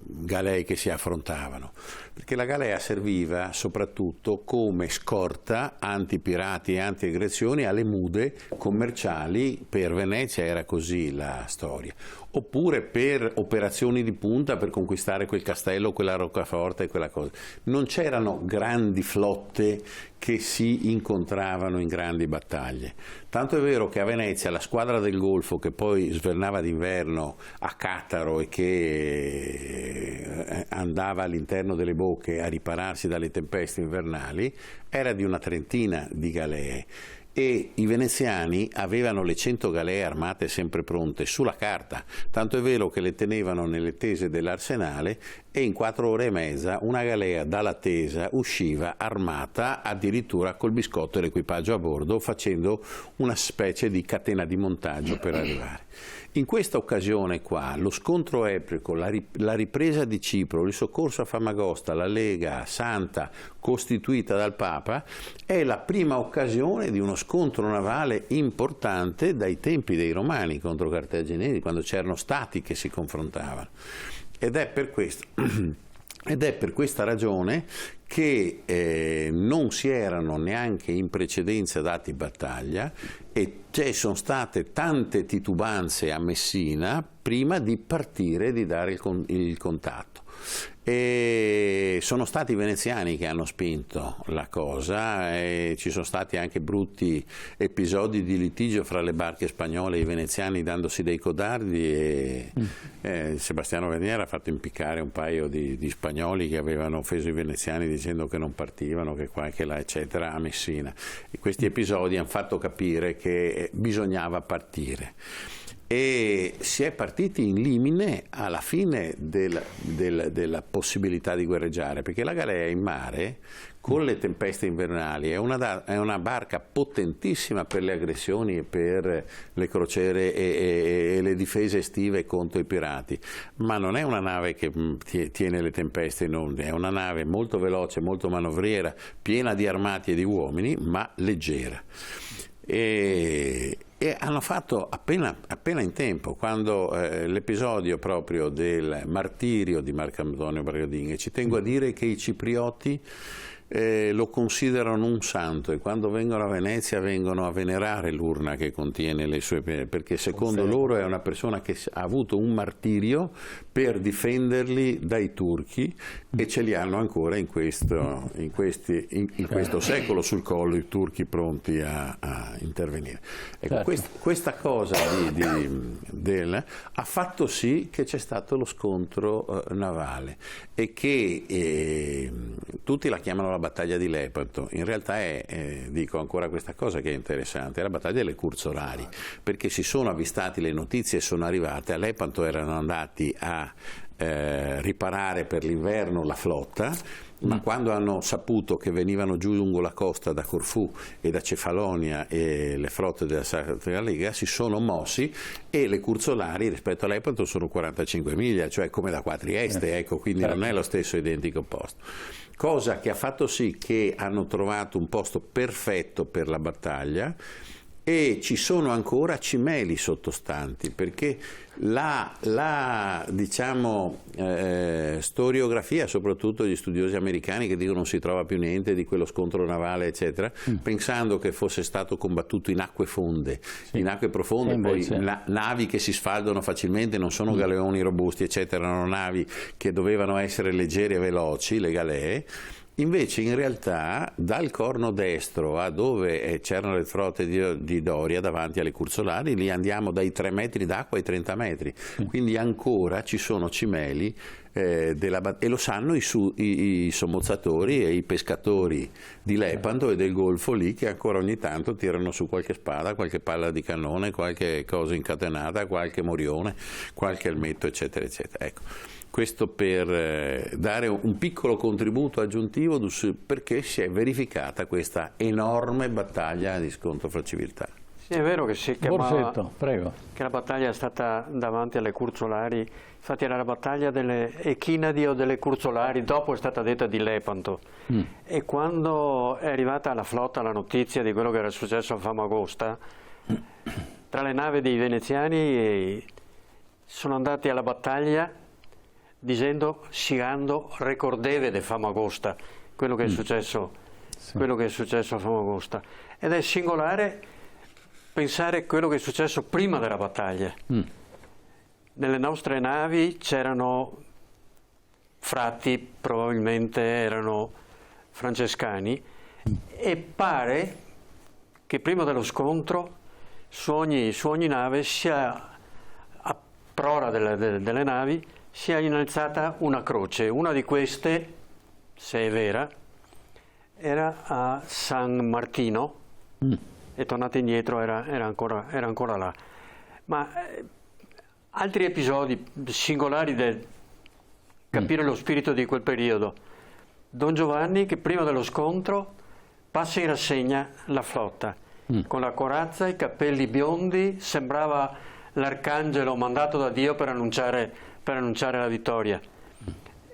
galei che si affrontavano, perché la galea serviva soprattutto come scorta anti-pirati e anti-aggressioni alle mude commerciali. Per Venezia era così la storia, oppure per operazioni di punta per conquistare quel castello, quella roccaforte e quella cosa. Non c'erano grandi flotte che si incontravano in grandi battaglie. Tanto è vero che a Venezia la squadra del Golfo, che poi svernava d'inverno a Cattaro e che andava all'interno delle bocche a ripararsi dalle tempeste invernali, era di una trentina di galee. E i veneziani avevano le 100 galee armate sempre pronte sulla carta, tanto è vero che le tenevano nelle tese dell'arsenale, e in 4 ore e mezza una galea dalla tesa usciva armata, addirittura col biscotto e l'equipaggio a bordo, facendo una specie di catena di montaggio per arrivare. In questa occasione qua, lo scontro epico, la ripresa di Cipro, il soccorso a Famagosta, la Lega Santa costituita dal Papa, è la prima occasione di uno scontro navale importante dai tempi dei Romani contro i Cartaginesi, quando c'erano stati che si confrontavano. Ed è per questa ragione che non si erano neanche in precedenza dati battaglia, e ci sono state tante titubanze a Messina prima di partire, di dare il contatto. E sono stati i veneziani che hanno spinto la cosa, e ci sono stati anche brutti episodi di litigio fra le barche spagnole e i veneziani, dandosi dei codardi, e Sebastiano Veniera ha fatto impiccare un paio di spagnoli che avevano offeso i veneziani dicendo che non partivano, che qua e che là eccetera, a Messina. E questi episodi hanno fatto capire che bisognava partire. E si è partiti in limine alla fine della possibilità di guerreggiare, perché la galea in mare, con le tempeste invernali, è una barca potentissima per le aggressioni e per le crociere e le difese estive contro i pirati, ma non è una nave che tiene le tempeste in onde, è una nave molto veloce, molto manovriera, piena di armati e di uomini, ma leggera. E hanno fatto appena in tempo, quando l'episodio proprio del martirio di Marco Antonio Bragadin, e ci tengo a dire che i ciprioti lo considerano un santo, e quando vengono a Venezia vengono a venerare l'urna che contiene le sue pene, perché secondo loro è una persona che ha avuto un martirio per difenderli dai turchi, e ce li hanno ancora in questo secolo sul collo, i turchi pronti a intervenire. Ecco, certo. Questa cosa ha fatto sì che c'è stato lo scontro navale, e che tutti la chiamano la battaglia di Lepanto. In realtà dico ancora questa cosa che è interessante, è la battaglia delle Curzolari, perché si sono avvistate le notizie e sono arrivate. A Lepanto erano andati a riparare per l'inverno la flotta, ma quando hanno saputo che venivano giù lungo la costa da Corfù e da Cefalonia e le flotte della Sacra Lega si sono mossi, e le Curzolari rispetto a Lepanto sono 45 miglia, cioè come da qua a Trieste, ecco, quindi non è lo stesso identico posto. Cosa che ha fatto sì che hanno trovato un posto perfetto per la battaglia, e ci sono ancora cimeli sottostanti, perché la diciamo, storiografia, soprattutto gli studiosi americani che dicono non si trova più niente di quello scontro navale eccetera, pensando che fosse stato combattuto in acque fonde, in acque profonde, poi navi che si sfaldano facilmente, non sono galeoni robusti eccetera, erano navi che dovevano essere leggere e veloci, le galee. Invece in realtà dal corno destro a dove c'erano le flotte di Doria davanti alle Cursolari, lì andiamo dai 3 metri d'acqua ai 30 metri, quindi ancora ci sono cimeli e lo sanno i sommozzatori e i pescatori di Lepanto e del Golfo lì, che ancora ogni tanto tirano su qualche spada, qualche palla di cannone, qualche cosa incatenata, qualche morione, qualche elmetto, eccetera eccetera. Ecco. Questo per dare un piccolo contributo aggiuntivo perché si è verificata questa enorme battaglia di scontro fra civiltà. Sì, è vero che si chiamava, Borsetto, prego. che la battaglia è stata davanti alle Cursolari, infatti era la battaglia delle Echinadi o delle Cursolari, dopo è stata detta di Lepanto. E quando è arrivata alla flotta la notizia di quello che era successo a Famagosta, tra le navi dei veneziani sono andati alla battaglia dicendo "Sigando ricordeve de Famagosta", quello che è successo, quello che è successo a Famagosta. Ed è singolare pensare a quello che è successo prima della battaglia. Nelle nostre navi c'erano frati, probabilmente erano francescani, e pare che prima dello scontro su ogni nave, sia a prora delle navi, sia innalzata una croce. Una di queste, se è vera, era a San Martino, e tornata indietro era ancora là. Ma altri episodi singolari del capire lo spirito di quel periodo. Don Giovanni, che prima dello scontro passa in rassegna la flotta, con la corazza, i capelli biondi, sembrava l'arcangelo mandato da Dio per annunciare la vittoria.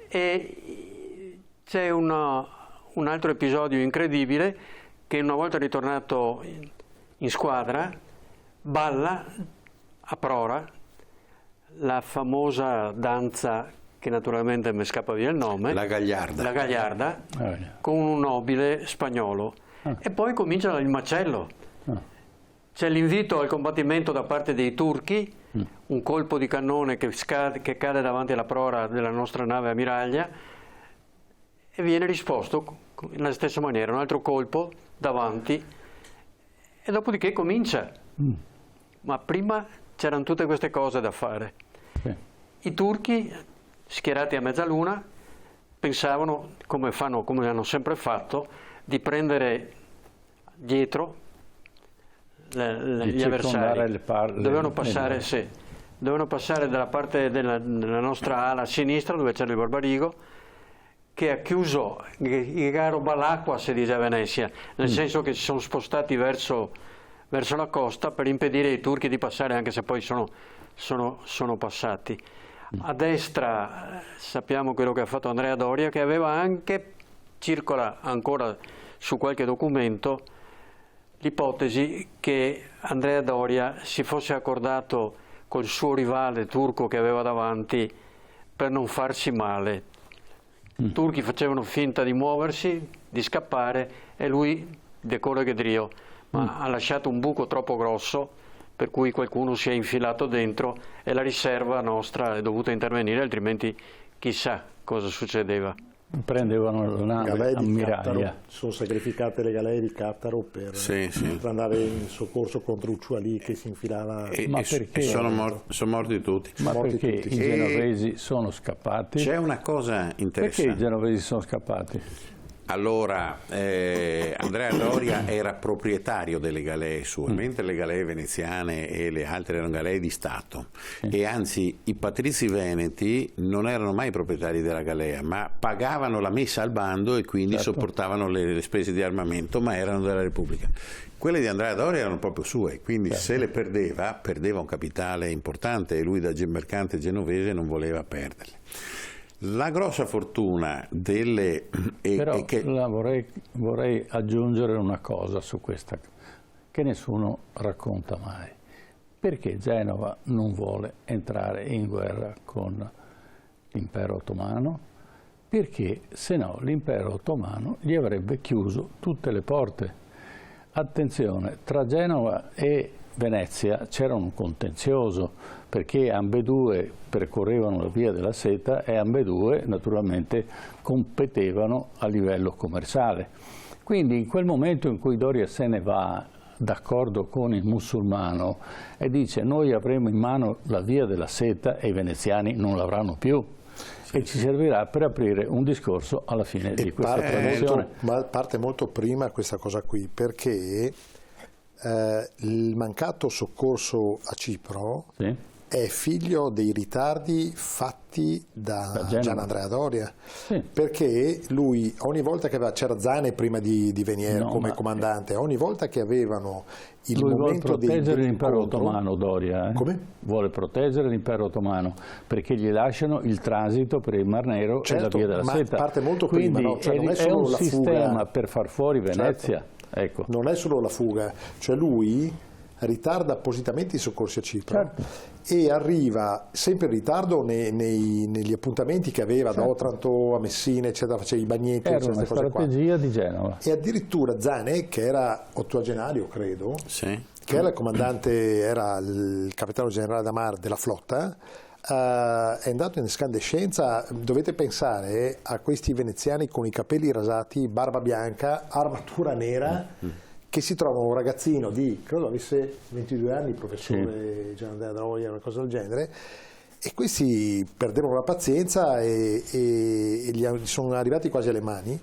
E c'è un altro episodio incredibile, che una volta ritornato in squadra balla a prora la famosa danza, che naturalmente mi scappa via il nome, la Gagliarda, con un nobile spagnolo. E poi comincia il macello. C'è l'invito al combattimento da parte dei turchi, un colpo di cannone che cade davanti alla prora della nostra nave ammiraglia, e viene risposto nella stessa maniera, un altro colpo davanti, e dopodiché comincia. Ma prima c'erano tutte queste cose da fare. I turchi, schierati a mezzaluna, pensavano, come hanno sempre fatto, di prendere dietro gli avversari. Dovevano passare dalla parte della nostra ala sinistra, dove c'era il Barbarigo, che ha chiuso il garo Balacqua, si dice a Venezia, nel senso che si sono spostati verso la costa per impedire ai turchi di passare, anche se poi sono passati. A destra sappiamo quello che ha fatto Andrea Doria, che aveva anche, circola ancora su qualche documento, l'ipotesi che Andrea Doria si fosse accordato col suo rivale turco che aveva davanti per non farsi male. I turchi facevano finta di muoversi, di scappare, e lui decolle che Drio, ma ha lasciato un buco troppo grosso, per cui qualcuno si è infilato dentro e la riserva nostra è dovuta intervenire, altrimenti chissà cosa succedeva. Prendevano la nave ammiraglia. Sono sacrificate le galee di Cattaro per andare in soccorso contro Ucciualì che si infilava. Ma perché? Sono morti tutti. Ma perché i genovesi sono scappati? C'è una cosa interessante. Perché i genovesi sono scappati? Allora, Andrea Doria era proprietario delle galee sue, mentre le galee veneziane e le altre erano galee di Stato. E anzi, i patrizi veneti non erano mai proprietari della galea, ma pagavano la messa al bando e quindi sopportavano le spese di armamento, ma erano della Repubblica. Quelle di Andrea Doria erano proprio sue, quindi se le perdeva un capitale importante, e lui da mercante genovese non voleva perderle. La grossa fortuna delle... Però vorrei aggiungere una cosa su questa, che nessuno racconta mai. Perché Genova non vuole entrare in guerra con l'impero ottomano? Perché se no l'impero ottomano gli avrebbe chiuso tutte le porte. Attenzione, tra Genova e Venezia c'era un contenzioso, perché ambedue percorrevano la via della seta e ambedue naturalmente competevano a livello commerciale. Quindi in quel momento in cui Doria se ne va d'accordo con il musulmano e dice noi avremo in mano la via della seta e i veneziani non l'avranno più, e ci servirà per aprire un discorso alla fine di questa tradizione. Parte molto prima questa cosa qui, perché il mancato soccorso a Cipro è figlio dei ritardi fatti da Gian Andrea Doria, perché lui ogni volta che c'era Zane prima di venire come comandante, ogni volta che avevano il momento vuole proteggere l'impero ottomano, Doria. Come? Vuole proteggere l'impero ottomano, perché gli lasciano il transito per il Mar Nero e la via della seta. Parte molto quindi prima, no? Cioè, non è solo un la sistema fuga per far fuori Venezia. Ecco. Non è solo la fuga, cioè lui ritarda appositamente i soccorsi a Cipro e arriva sempre in ritardo negli appuntamenti che aveva da Otranto a Messina, eccetera, faceva i bagnetti, era una strategia di Genova. E addirittura Zane, che era ottuagenario credo, che era il comandante, era il capitano generale da Mar della flotta, è andato in escandescenza. Dovete pensare a questi veneziani con i capelli rasati, barba bianca, armatura nera, che si trova un ragazzino di, credo avesse 22 anni, professore Gian Andrea Doria, una cosa del genere, e questi perdevano la pazienza e gli sono arrivati quasi alle mani.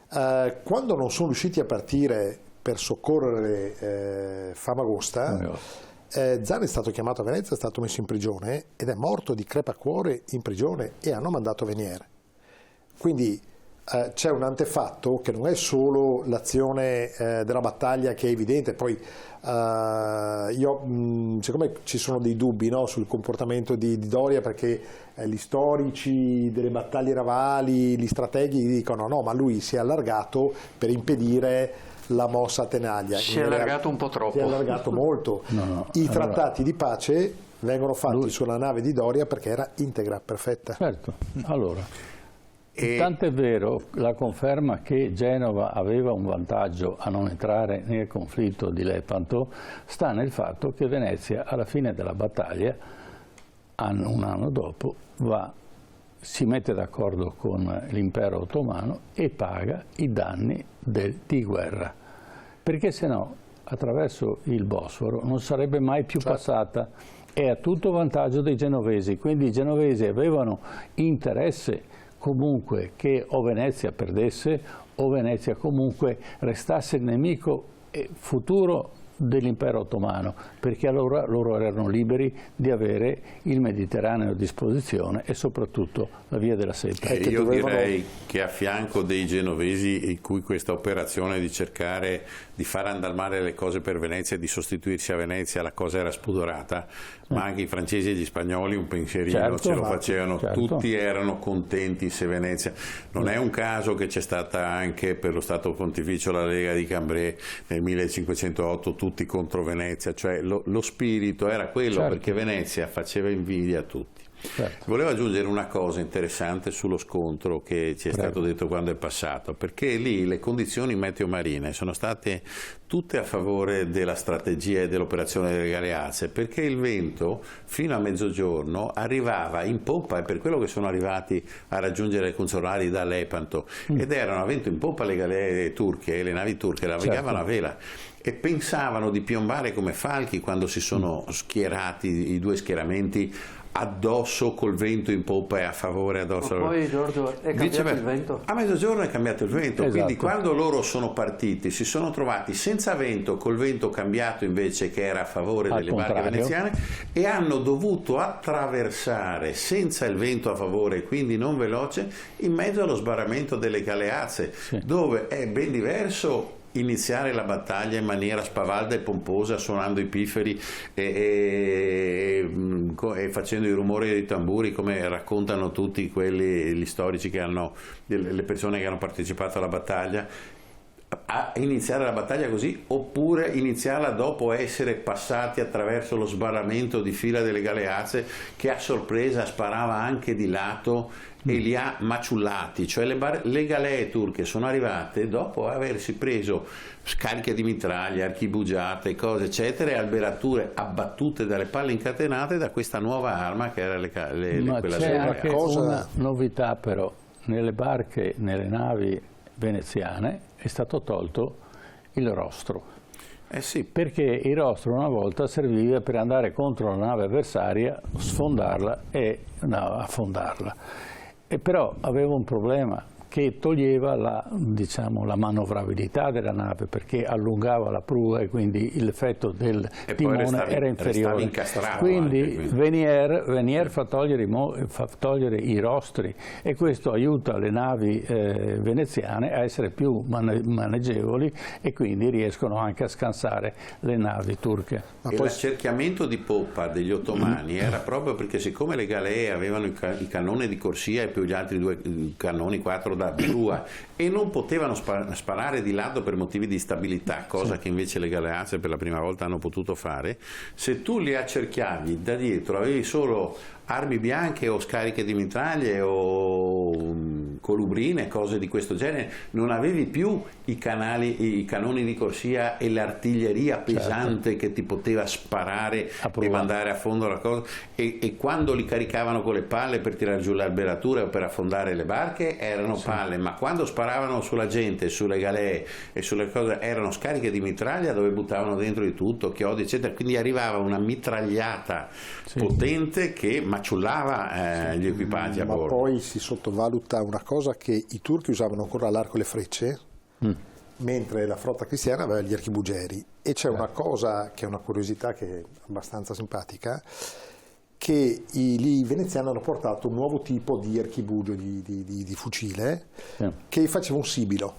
Quando non sono riusciti a partire per soccorrere Famagosta, Zane è stato chiamato a Venezia, è stato messo in prigione ed è morto di crepacuore in prigione e hanno mandato Venier. Quindi c'è un antefatto che non è solo l'azione della battaglia, che è evidente. Poi siccome ci sono dei dubbi, no, sul comportamento di Doria, perché gli storici delle battaglie navali, gli strateghi dicono no, ma lui si è allargato per impedire la mossa a Tenaglia. Si è allargato un po' troppo. Si è allargato molto. I trattati di pace vengono fatti sulla nave di Doria perché era integra, perfetta. Certo, allora, tant'è vero la conferma che Genova aveva un vantaggio a non entrare nel conflitto di Lepanto sta nel fatto che Venezia alla fine della battaglia, un anno dopo, si mette d'accordo con l'impero ottomano e paga i danni di guerra, perché se no attraverso il Bosforo non sarebbe mai più passata. È a tutto vantaggio dei genovesi, quindi i genovesi avevano interesse comunque che o Venezia perdesse o Venezia comunque restasse il nemico futuro dell'impero ottomano, perché allora loro erano liberi di avere il Mediterraneo a disposizione e soprattutto la via della seta. Io direi che a fianco dei genovesi, in cui questa operazione di cercare di far andare male le cose per Venezia e di sostituirsi a Venezia, la cosa era spudorata, ma anche i francesi e gli spagnoli un pensierino ce lo facevano, tutti erano contenti se Venezia. Non è un caso che c'è stata anche per lo Stato Pontificio la Lega di Cambrai nel 1508, tutti contro Venezia, cioè lo spirito era quello, perché Venezia faceva invidia a tutti. Volevo aggiungere una cosa interessante sullo scontro che ci è stato detto quando è passato, perché lì le condizioni meteo-marine sono state tutte a favore della strategia e dell'operazione delle galeazze, perché il vento fino a mezzogiorno arrivava in poppa, e per quello che sono arrivati a raggiungere le consolari da Lepanto, ed erano a vento in poppa le galee turche, le navi turche navigavano a vela e pensavano di piombare come falchi quando si sono schierati i due schieramenti addosso col vento in poppa e a favore addosso. Ma poi Giorgio è cambiato il vento? A mezzogiorno è cambiato il vento, quindi quando loro sono partiti si sono trovati senza vento, col vento cambiato invece che era a favore delle barche veneziane, e hanno dovuto attraversare senza il vento a favore, quindi non veloce, in mezzo allo sbarramento delle galeazze, dove è ben diverso iniziare la battaglia in maniera spavalda e pomposa, suonando i pifferi e facendo i rumori dei tamburi, come raccontano tutti gli storici che hanno, le persone che hanno partecipato alla battaglia, a iniziare la battaglia così, oppure iniziarla dopo essere passati attraverso lo sbarramento di fila delle galeazze, che a sorpresa sparava anche di lato e li ha maciullati, cioè le galee turche sono arrivate dopo aversi preso scariche di mitraglia, archibugiate, cose eccetera, e alberature abbattute dalle palle incatenate da questa nuova arma che era quella c'è anche cosa... una novità però: nelle barche, nelle navi veneziane è stato tolto il rostro. Sì. Perché il rostro una volta serviva per andare contro la nave avversaria, sfondarla e affondarla. E però aveva un problema, che toglieva la manovrabilità della nave, perché allungava la prua e quindi l'effetto del timone era inferiore. Quindi Venier fa togliere i rostri, e questo aiuta le navi veneziane a essere più maneggevoli, e quindi riescono anche a scansare le navi turche. E l'accerchiamento di poppa degli ottomani era proprio perché, siccome le galee avevano il cannone di corsia e più gli altri 2 cannoni, 4 da prua, e non potevano sparare di lato per motivi di stabilità, cosa che invece le galeazze per la prima volta hanno potuto fare, se tu li accerchiavi da dietro avevi solo armi bianche o scariche di mitraglie o colubrine, cose di questo genere, non avevi più i canoni di corsia e l'artiglieria pesante che ti poteva sparare e mandare a fondo la cosa, e quando li caricavano con le palle per tirare giù l'alberatura o per affondare le barche erano palle, ma quando sparavano sulla gente, sulle galee e sulle cose erano scariche di mitraglia dove buttavano dentro di tutto, chiodi eccetera, quindi arrivava una mitragliata potente che maciullava gli equipaggi a bordo. Ma poi si sottovaluta una cosa, che i turchi usavano ancora l'arco e le frecce, mentre la flotta cristiana aveva gli archibugeri. E c'è una cosa che è una curiosità che è abbastanza simpatica, che i veneziani hanno portato un nuovo tipo di archibugio, di fucile, che faceva un sibilo,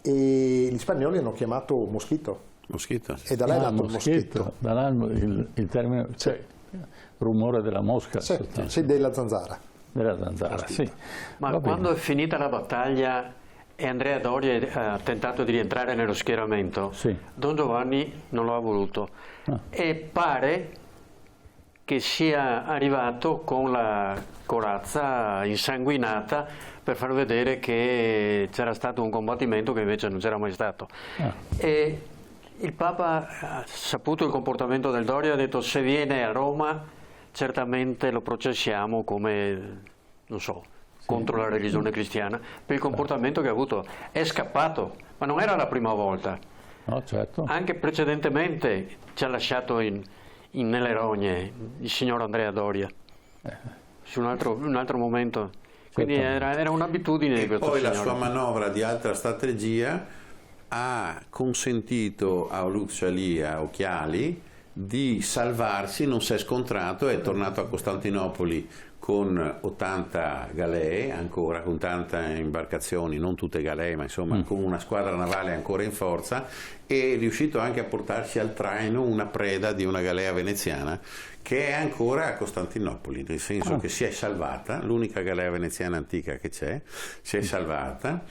e gli spagnoli hanno chiamato moschito. E da là è nato il moschetto. Da là il termine, cioè, rumore della mosca. Sì, della zanzara. Della zanzara, sì. Ma quando è finita la battaglia e Andrea Doria ha tentato di rientrare nello schieramento, Don Giovanni non lo ha voluto. E pare che sia arrivato con la corazza insanguinata per far vedere che c'era stato un combattimento che invece non c'era mai stato. E il Papa ha saputo il comportamento del Doria e ha detto: se viene a Roma certamente lo processiamo come, non so, contro la religione cristiana, per il comportamento che ha avuto. È scappato, ma non era la prima volta. No, certo. Anche precedentemente ci ha lasciato nelle rogne il signor Andrea Doria, su un altro momento. Quindi era un'abitudine di questo signore. Poi la sua manovra di alta strategia ha consentito a Uluccialia Occhiali di salvarsi, non si è scontrato, è tornato a Costantinopoli con 80 galee, ancora con tante imbarcazioni, non tutte galee, ma insomma con una squadra navale ancora in forza, e è riuscito anche a portarsi al traino una preda di una galea veneziana che è ancora a Costantinopoli, nel senso che si è salvata, l'unica galea veneziana antica che c'è, si è salvata,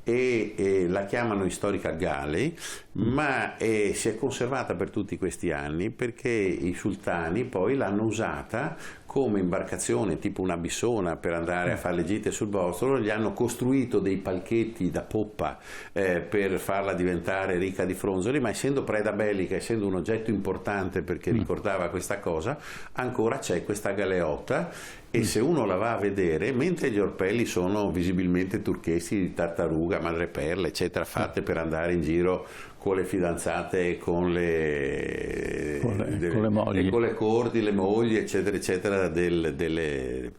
e la chiamano Historical Galley, ma si è conservata per tutti questi anni perché i sultani poi l'hanno usata come imbarcazione, tipo una bissona, per andare a fare le gite sul Bosforo. Gli hanno costruito dei palchetti da poppa per farla diventare ricca di fronzoli, ma essendo preda bellica, essendo un oggetto importante perché ricordava questa cosa, ancora c'è questa galeotta. E se uno la va a vedere, mentre gli orpelli sono visibilmente turchesi di tartaruga, madreperla, eccetera, fatte per andare in giro con le fidanzate, con le mogli, con le corti, le mogli, eccetera, eccetera, in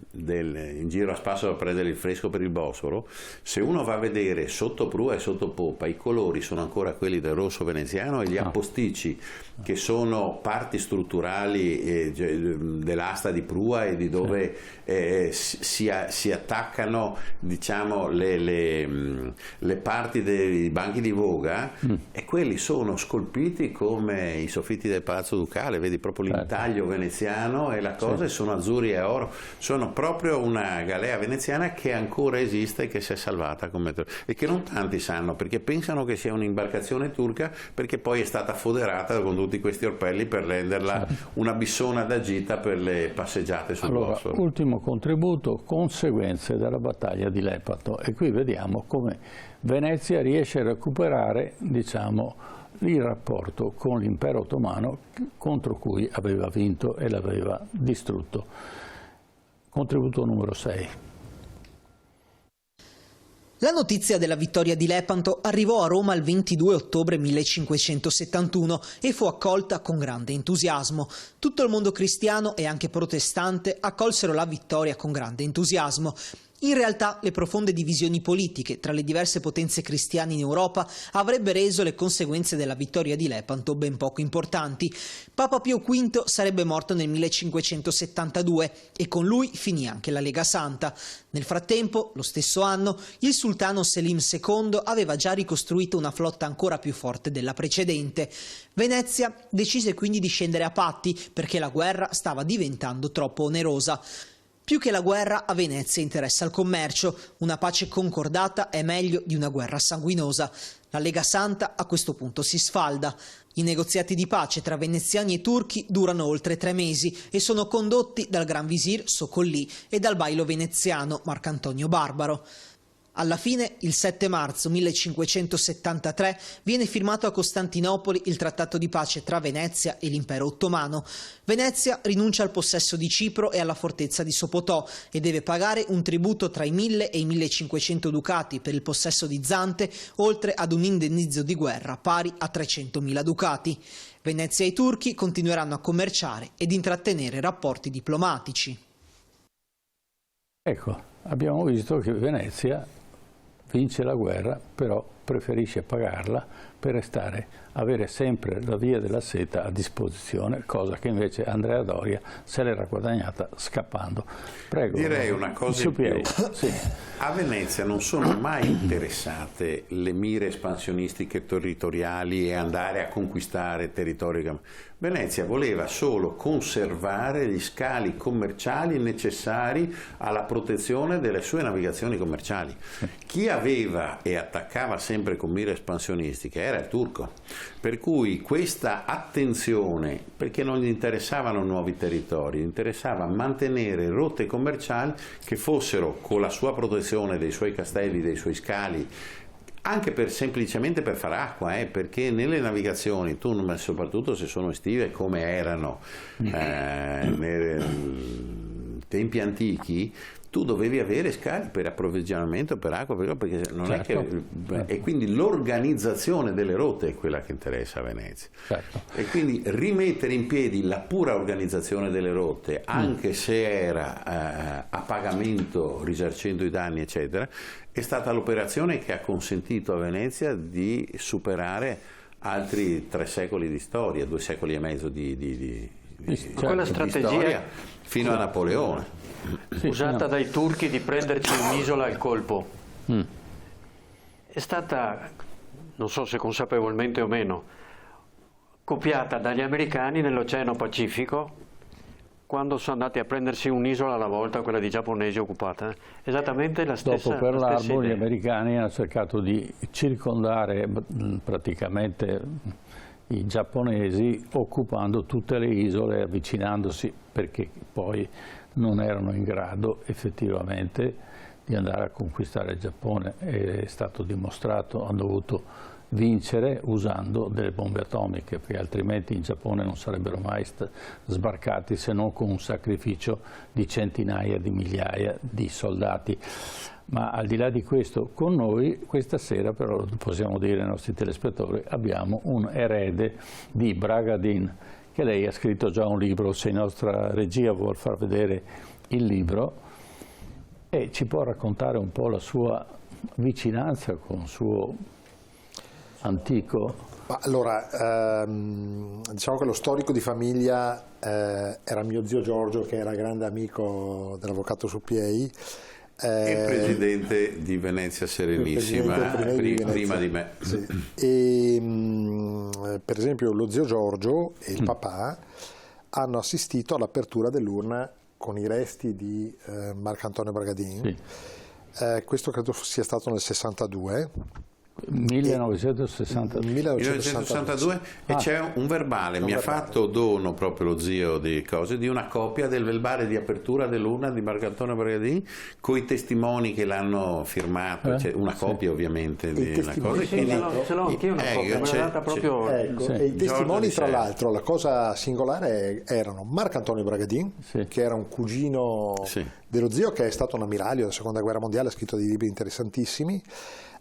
giro a spasso a prendere il fresco per il Bosforo. Se uno va a vedere sotto prua e sotto poppa, i colori sono ancora quelli del rosso veneziano, e gli appostici, che sono parti strutturali dell'asta di prua e di dove si attaccano, diciamo, le parti dei banchi di voga, quelli sono scolpiti come i soffitti del Palazzo Ducale, vedi proprio l'intaglio veneziano e la cosa, sono azzurri e oro, sono proprio una galea veneziana che ancora esiste e che si è salvata e che non tanti sanno, perché pensano che sia un'imbarcazione turca, perché poi è stata foderata con tutti questi orpelli per renderla una bissona da gita per le passeggiate sul Bosforo. Ultimo contributo, conseguenze della battaglia di Lepanto, e qui vediamo come Venezia riesce a recuperare, diciamo, il rapporto con l'impero ottomano contro cui aveva vinto e l'aveva distrutto. Contributo numero 6. La notizia della vittoria di Lepanto arrivò a Roma il 22 ottobre 1571 e fu accolta con grande entusiasmo. Tutto il mondo cristiano e anche protestante accolsero la vittoria con grande entusiasmo. In realtà le profonde divisioni politiche tra le diverse potenze cristiane in Europa avrebbero reso le conseguenze della vittoria di Lepanto ben poco importanti. Papa Pio V sarebbe morto nel 1572 e con lui finì anche la Lega Santa. Nel frattempo, lo stesso anno, il sultano Selim II aveva già ricostruito una flotta ancora più forte della precedente. Venezia decise quindi di scendere a patti perché la guerra stava diventando troppo onerosa. Più che la guerra, a Venezia interessa il commercio. Una pace concordata è meglio di una guerra sanguinosa. La Lega Santa a questo punto si sfalda. I negoziati di pace tra veneziani e turchi durano oltre 3 mesi e sono condotti dal Gran Visir Socollì e dal bailo veneziano Marcantonio Barbaro. Alla fine, il 7 marzo 1573, viene firmato a Costantinopoli il trattato di pace tra Venezia e l'impero ottomano. Venezia rinuncia al possesso di Cipro e alla fortezza di Sopotò e deve pagare un tributo tra i 1.000 e i 1.500 ducati per il possesso di Zante, oltre ad un indennizzo di guerra pari a 300.000 ducati. Venezia e i turchi continueranno a commerciare ed intrattenere rapporti diplomatici. Ecco, abbiamo visto che Venezia vince la guerra, però preferisce pagarla per avere sempre la via della seta a disposizione, cosa che invece Andrea Doria se l'era guadagnata scappando. Prego. Direi una cosa in più. Sì. A Venezia non sono mai interessate le mire espansionistiche territoriali e andare a conquistare territori. Venezia voleva solo conservare gli scali commerciali necessari alla protezione delle sue navigazioni commerciali. Chi aveva e attaccava sempre con mire espansionistiche era il turco, per cui questa attenzione, perché non gli interessavano nuovi territori, gli interessava mantenere rotte commerciali che fossero, con la sua protezione dei suoi castelli, dei suoi scali, anche semplicemente per fare acqua, perché nelle navigazioni, soprattutto se sono estive come erano nei tempi antichi, tu dovevi avere scali per approvvigionamento per acqua, perché non è che, e quindi l'organizzazione delle rotte è quella che interessa a Venezia. E quindi rimettere in piedi la pura organizzazione delle rotte, anche se era a pagamento, risarcendo i danni eccetera, è stata l'operazione che ha consentito a Venezia di superare altri 3 secoli di storia, 2 secoli e mezzo di quella strategia storia, fino a Napoleone. Usata dai turchi di prenderci un'isola al colpo. È stata, non so se consapevolmente o meno, copiata dagli americani nell'Oceano Pacifico quando sono andati a prendersi un'isola alla volta, quella di giapponesi occupata. Esattamente la stessa idea. Dopo Pearl Harbor gli idea. Americani hanno cercato di circondare praticamente i giapponesi occupando tutte le isole, avvicinandosi, perché poi non erano in grado effettivamente di andare a conquistare il Giappone. È stato dimostrato, hanno dovuto vincere usando delle bombe atomiche, perché altrimenti in Giappone non sarebbero mai sbarcati se non con un sacrificio di centinaia di migliaia di soldati. Ma al di là di questo, con noi questa sera, però possiamo dire ai nostri telespettatori, abbiamo un erede di Bragadin, che lei ha scritto già un libro, se in nostra regia vuol far vedere il libro, e ci può raccontare un po' la sua vicinanza con il suo antico... Ma allora, diciamo che lo storico di famiglia era mio zio Giorgio, che era grande amico dell'avvocato Suppiei. E presidente di Venezia Serenissima, prima di me. Sì. E, per esempio lo zio Giorgio e il papà hanno assistito all'apertura dell'urna con i resti di Marcantonio Bragadin. Sì. Questo credo sia stato nel 62. 1962 e c'è un verbale, mi ha fatto dono proprio lo zio di cose, di una copia del verbale di apertura dell'urna di Marcantonio Bragadin con i testimoni che l'hanno firmato, c'è una copia ovviamente di una cosa. Ce l'ho anch'io una copia, me l'ha data proprio. E i testimoni, tra l'altro, la cosa singolare erano Marcantonio Bragadin, che era un cugino dello zio, che è stato un ammiraglio della seconda guerra mondiale, ha scritto dei libri interessantissimi.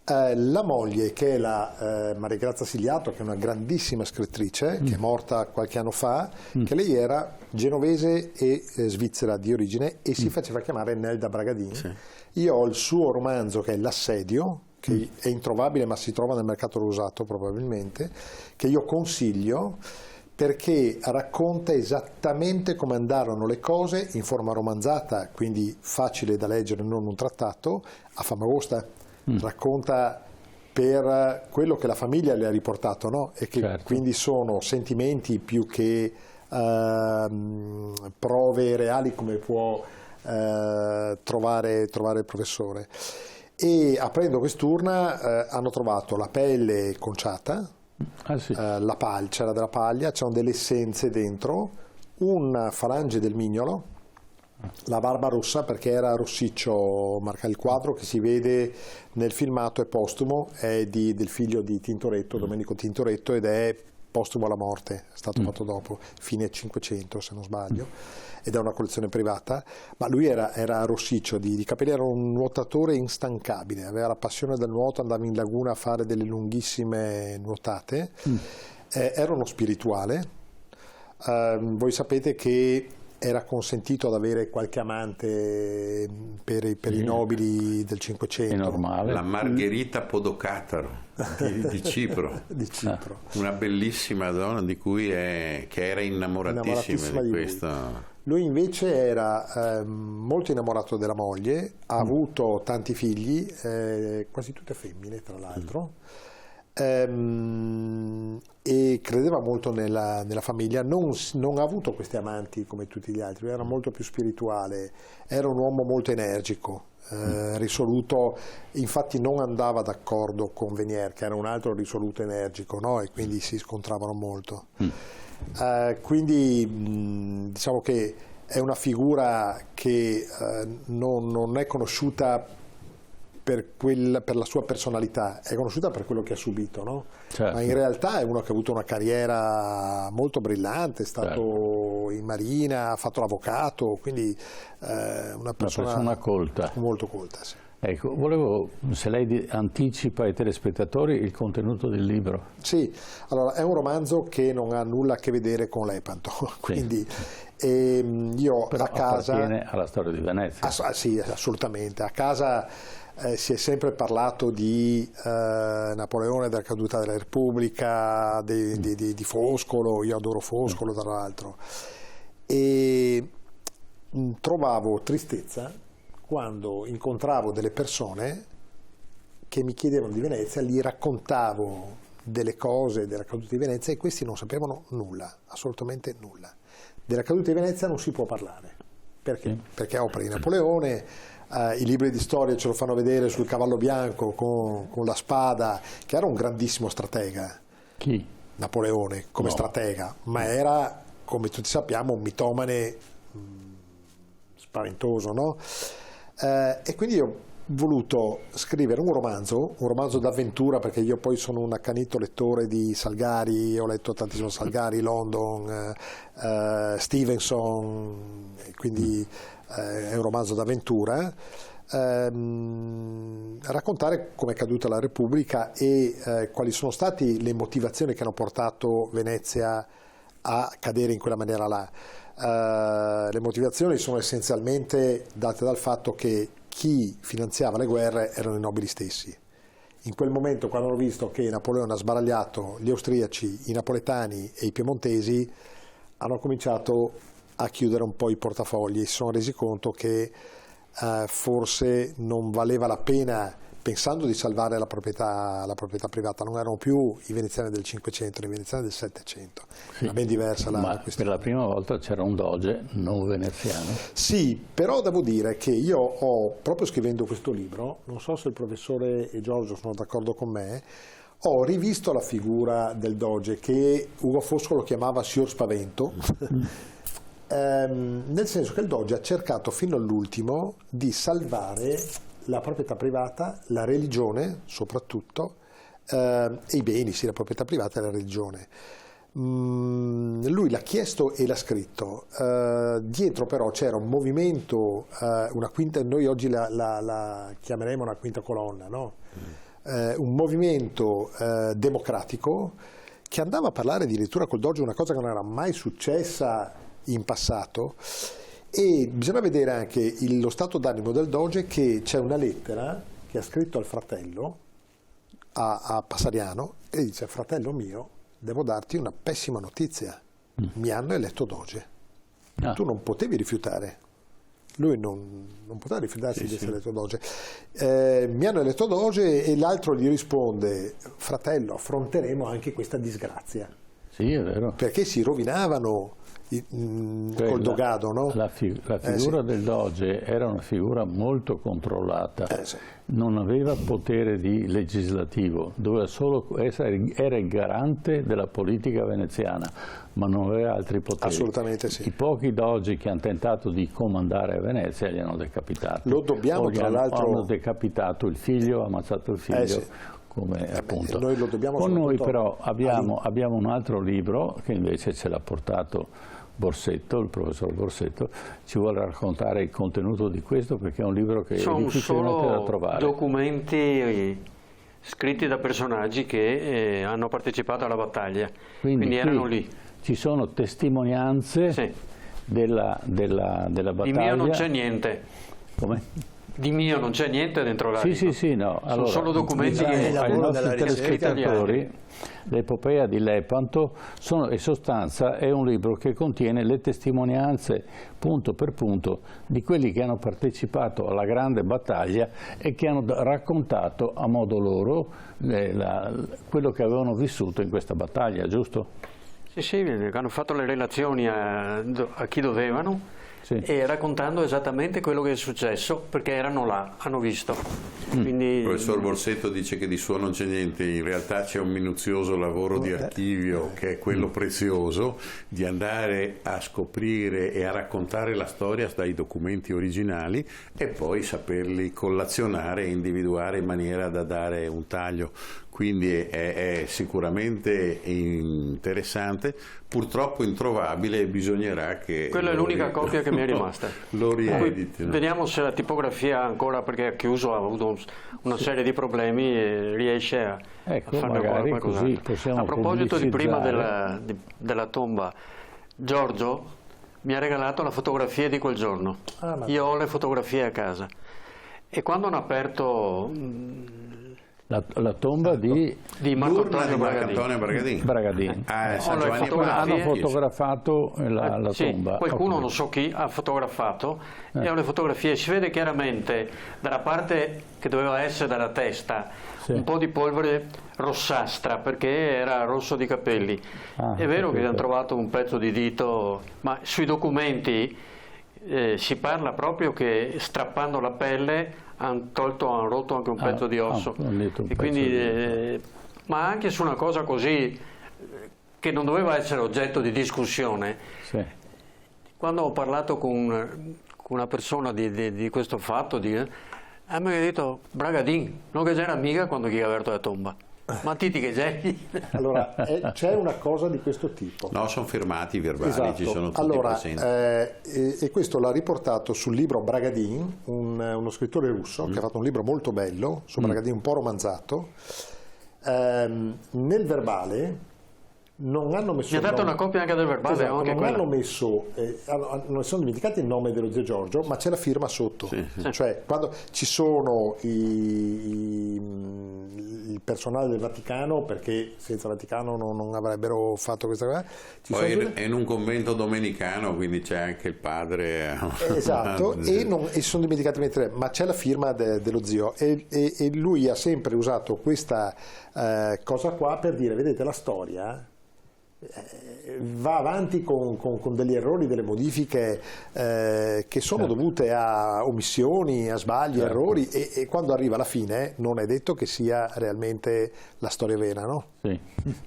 La moglie, che è la Maria Grazia Sigliato, che è una grandissima scrittrice, che è morta qualche anno fa, che lei era genovese e svizzera di origine e si faceva chiamare Nelda Bragadin. Io ho il suo romanzo che è L'assedio, che è introvabile ma si trova nel mercato usato probabilmente, che io consiglio perché racconta esattamente come andarono le cose in forma romanzata, quindi facile da leggere, non un trattato, a Famagosta. Racconta per quello che la famiglia le ha riportato, no? E che quindi sono sentimenti più che prove reali come può trovare il professore. E aprendo quest'urna hanno trovato la pelle conciata, la c'era della paglia, c'erano delle essenze dentro, una falange del mignolo, la barba rossa, perché era rossiccio, marca il quadro che si vede nel filmato, è postumo, è del figlio di Tintoretto, Domenico Tintoretto, ed è postumo alla morte, è stato fatto dopo, fine 500 se non sbaglio, ed è una collezione privata, ma lui era rossiccio, di capelli, era un nuotatore instancabile, aveva la passione del nuoto, andava in laguna a fare delle lunghissime nuotate, era uno spirituale. Voi sapete che era consentito ad avere qualche amante per i nobili del Cinquecento. È normale. La Margherita Podocataro di Cipro. Una bellissima donna che era innamoratissima di questa. Lui invece era molto innamorato della moglie, ha avuto tanti figli, quasi tutte femmine tra l'altro. E credeva molto nella famiglia, non ha avuto questi amanti come tutti gli altri, era molto più spirituale, era un uomo molto energico, risoluto, infatti non andava d'accordo con Venier, che era un altro risoluto energico, no? E quindi si scontravano molto. Quindi diciamo che è una figura che non è conosciuta per la sua personalità, è conosciuta per quello che ha subito, no? Ma in realtà è uno che ha avuto una carriera molto brillante, è stato in marina, ha fatto l'avvocato, quindi una persona colta. Molto colta. Sì. Ecco, volevo, se lei anticipa ai telespettatori il contenuto del libro. Sì, allora è un romanzo che non ha nulla a che vedere con Lepanto, quindi io però a casa... appartiene alla storia di Venezia. Sì, assolutamente, a casa... si è sempre parlato di Napoleone, della caduta della Repubblica, di Foscolo, io adoro Foscolo tra l'altro, e trovavo tristezza quando incontravo delle persone che mi chiedevano di Venezia, gli raccontavo delle cose della caduta di Venezia e questi non sapevano nulla, assolutamente nulla. Della caduta di Venezia non si può parlare, perché? Perché è opera di Napoleone. I libri di storia ce lo fanno vedere sul cavallo bianco con la spada, che era un grandissimo stratega. Chi? Napoleone come stratega, ma era, come tutti sappiamo, un mitomane spaventoso, no? E quindi io ho voluto scrivere un romanzo d'avventura, perché io poi sono un accanito lettore di Salgari, ho letto tantissimo Salgari, London, Stevenson, quindi è un romanzo d'avventura, raccontare come è caduta la Repubblica e quali sono state le motivazioni che hanno portato Venezia a cadere in quella maniera là. Le motivazioni sono essenzialmente date dal fatto che chi finanziava le guerre erano i nobili stessi. In quel momento, quando hanno visto che Napoleone ha sbaragliato gli austriaci, i napoletani e i piemontesi, hanno cominciato a chiudere un po' i portafogli e si sono resi conto che forse non valeva la pena, pensando di salvare la proprietà privata. Non erano più i veneziani del 500, i veneziani del 700. Sì, era ben diversa la questione. Per la prima volta c'era un doge non veneziano. Sì, però devo dire che io ho, proprio scrivendo questo libro, non so se il professore e Giorgio sono d'accordo con me, ho rivisto la figura del doge che Ugo Foscolo chiamava Signor Spavento, nel senso che il doge ha cercato fino all'ultimo di salvare la proprietà privata, la religione soprattutto, e i beni, sì, la proprietà privata e la religione. Lui l'ha chiesto e l'ha scritto. Dietro però c'era un movimento, una quinta, noi oggi la chiameremo una quinta colonna, no? Un movimento democratico che andava a parlare addirittura col doge, una cosa che non era mai successa in passato. E bisogna vedere anche lo stato d'animo del doge, che c'è una lettera che ha scritto al fratello a Passariano e dice: fratello mio, devo darti una pessima notizia, mi hanno eletto doge. Tu non potevi rifiutare. Lui non poteva rifiutarsi di essere eletto doge. Mi hanno eletto doge, e l'altro gli risponde: fratello, affronteremo anche questa disgrazia. Sì, è vero. Perché si rovinavano col dogado, no? La figura del doge era una figura molto controllata, sì. Non aveva potere di legislativo, doveva solo era il garante della politica veneziana, ma non aveva altri poteri. Assolutamente sì. I pochi dogi che hanno tentato di comandare a Venezia li hanno decapitati. Lo dobbiamo, tra l'altro, hanno decapitato il figlio, ammazzato il figlio. Sì. Come appunto. Noi lo dobbiamo. Con noi però abbiamo un altro libro che invece ce l'ha portato Borsetto, il professor Borsetto. Ci vuole raccontare il contenuto di questo, perché è un libro che è difficilmente da trovare. Sono documenti scritti da personaggi che hanno partecipato alla battaglia, quindi erano lì. Ci sono testimonianze della battaglia. Di mio non c'è niente. Come? Di mio non c'è niente dentro l'alito. Sì, no. Sono solo documenti ai nostri telespettatori. L'epopea di Lepanto in sostanza è un libro che contiene le testimonianze punto per punto di quelli che hanno partecipato alla grande battaglia e che hanno raccontato a modo loro quello che avevano vissuto in questa battaglia, giusto? Sì, hanno fatto le relazioni a chi dovevano. Sì. E raccontando esattamente quello che è successo, perché erano là, hanno visto. Quindi... Il professor Borsetto dice che di suo non c'è niente, in realtà c'è un minuzioso lavoro di archivio che è quello prezioso di andare a scoprire e a raccontare la storia dai documenti originali e poi saperli collazionare e individuare in maniera da dare un taglio. Quindi è sicuramente interessante, purtroppo introvabile, e bisognerà che... Quella è l'unica copia che mi è rimasta. Lo rieditino. Vediamo se la tipografia ancora, perché ha chiuso, ha avuto una serie di problemi e riesce a farne ancora qualcosa. A proposito di prima della tomba, Giorgio mi ha regalato la fotografia di quel giorno. Io ho le fotografie a casa. E quando hanno aperto... La tomba di Marco Antonio Bragadin. Hanno fotografato la tomba. Qualcuno, non so chi, ha fotografato e ho le fotografie. Si vede chiaramente dalla parte che doveva essere dalla testa un po' di polvere rossastra, perché era rosso di capelli. È vero che hanno trovato un pezzo di dito, ma sui documenti si parla proprio che strappando la pelle hanno rotto anche un pezzo di osso, e quindi, ma anche su una cosa così che non doveva essere oggetto di discussione. Quando ho parlato con una persona di questo fatto, mi ha detto Bragadin, non che c'era mica quando chi ha aperto la tomba. Ma Titi che c'è? Allora, c'è una cosa di questo tipo. No, sono firmati i verbali, esatto. Ci sono tutti presenti. E questo l'ha riportato sul libro Bragadin, uno scrittore russo che ha fatto un libro molto bello su Bragadin, un po' romanzato. Nel verbale non hanno messo... Mi ha dato una copia anche del verbale. Esatto, anche non quella. hanno messo, non sono dimenticati il nome dello zio Giorgio, ma c'è la firma sotto. Sì. Cioè, quando ci sono il personale del Vaticano, perché senza Vaticano non avrebbero fatto questa cosa. Poi è in un convento domenicano, quindi c'è anche il padre. Esatto, e sono dimenticati di mettere, ma c'è la firma dello zio, e lui ha sempre usato questa cosa qua per dire, vedete, la storia va avanti con degli errori, delle modifiche che sono dovute a omissioni, a sbagli, errori, e quando arriva alla fine non è detto che sia realmente la storia vera, no? Sì,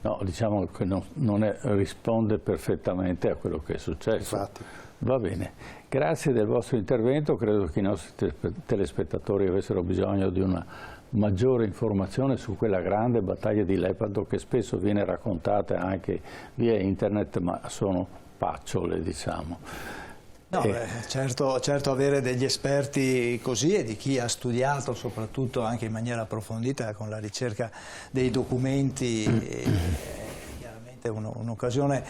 no, diciamo che non risponde perfettamente a quello che è successo. Infatti. Va bene, grazie del vostro intervento, credo che i nostri telespettatori avessero bisogno di una maggiore informazione su quella grande battaglia di Lepanto, che spesso viene raccontata anche via internet, ma sono pacciole, diciamo. No, certo avere degli esperti così, e di chi ha studiato soprattutto anche in maniera approfondita con la ricerca dei documenti, è un'occasione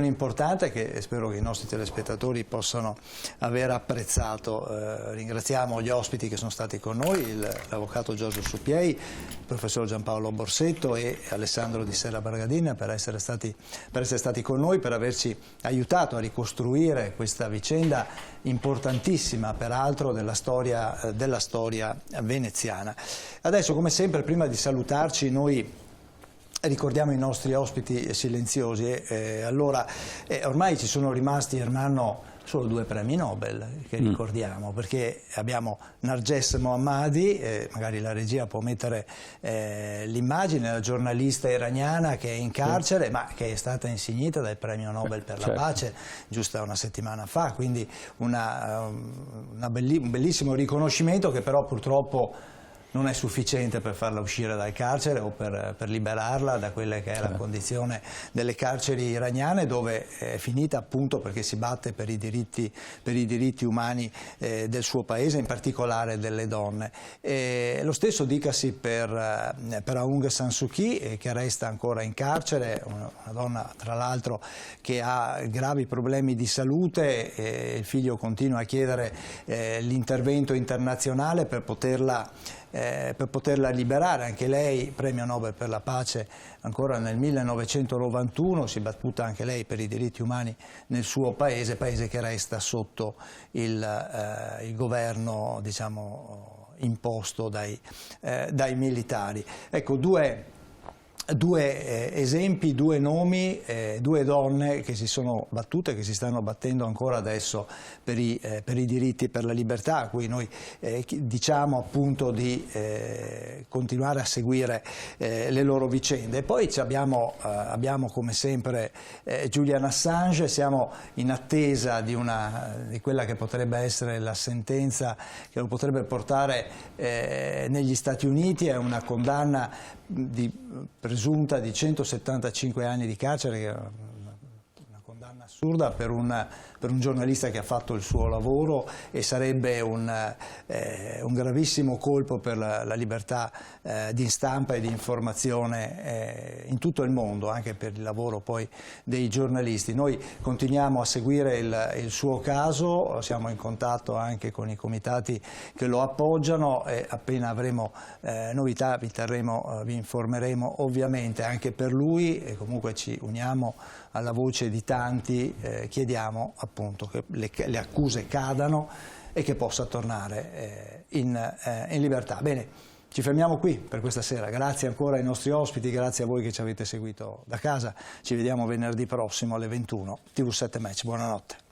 importante che spero che i nostri telespettatori possano aver apprezzato. Ringraziamo gli ospiti che sono stati con noi, l'avvocato Giorgio Suppiei, il professor Giampaolo Borsetto e Alessandro Di Sera Bargadin per essere stati con noi, per averci aiutato a ricostruire questa vicenda importantissima peraltro della storia veneziana. Adesso, come sempre, prima di salutarci, noi ricordiamo i nostri ospiti silenziosi. Ormai ci sono rimasti, Ermanno, solo 2 premi Nobel che ricordiamo, perché abbiamo Narges Mohammadi, magari la regia può mettere l'immagine, la giornalista iraniana che è in carcere, ma che è stata insignita del premio Nobel per la pace giusto una settimana fa, quindi un bellissimo riconoscimento, che però purtroppo non è sufficiente per farla uscire dal carcere o per liberarla da quella che è la condizione delle carceri iraniane, dove è finita appunto perché si batte per i diritti umani del suo paese, in particolare delle donne. Lo stesso dicasi per Aung San Suu Kyi, che resta ancora in carcere, una donna tra l'altro che ha gravi problemi di salute, il figlio continua a chiedere l'intervento internazionale per poterla liberare. Anche lei premio Nobel per la pace ancora nel 1991, si è battuta anche lei per i diritti umani nel suo paese che resta sotto il governo, diciamo, imposto dai militari. Ecco, due esempi, 2 nomi, 2 donne che si sono battute, che si stanno battendo ancora adesso per i diritti e per la libertà, a cui noi diciamo appunto di continuare a seguire le loro vicende. E poi abbiamo come sempre Julian Assange. Siamo in attesa di quella che potrebbe essere la sentenza che lo potrebbe portare negli Stati Uniti. È una condanna presunta di 175 anni di carcere, che è una condanna assurda per un giornalista che ha fatto il suo lavoro, e sarebbe un gravissimo colpo per la libertà di stampa e di informazione in tutto il mondo, anche per il lavoro poi dei giornalisti. Noi continuiamo a seguire il suo caso, siamo in contatto anche con i comitati che lo appoggiano, e appena avremo novità vi informeremo ovviamente anche per lui, e comunque ci uniamo alla voce di tanti, chiediamo appunto che le accuse cadano e che possa tornare in libertà. Bene, ci fermiamo qui per questa sera. Grazie ancora ai nostri ospiti, grazie a voi che ci avete seguito da casa. Ci vediamo venerdì prossimo alle 21. TV7 Match, buonanotte.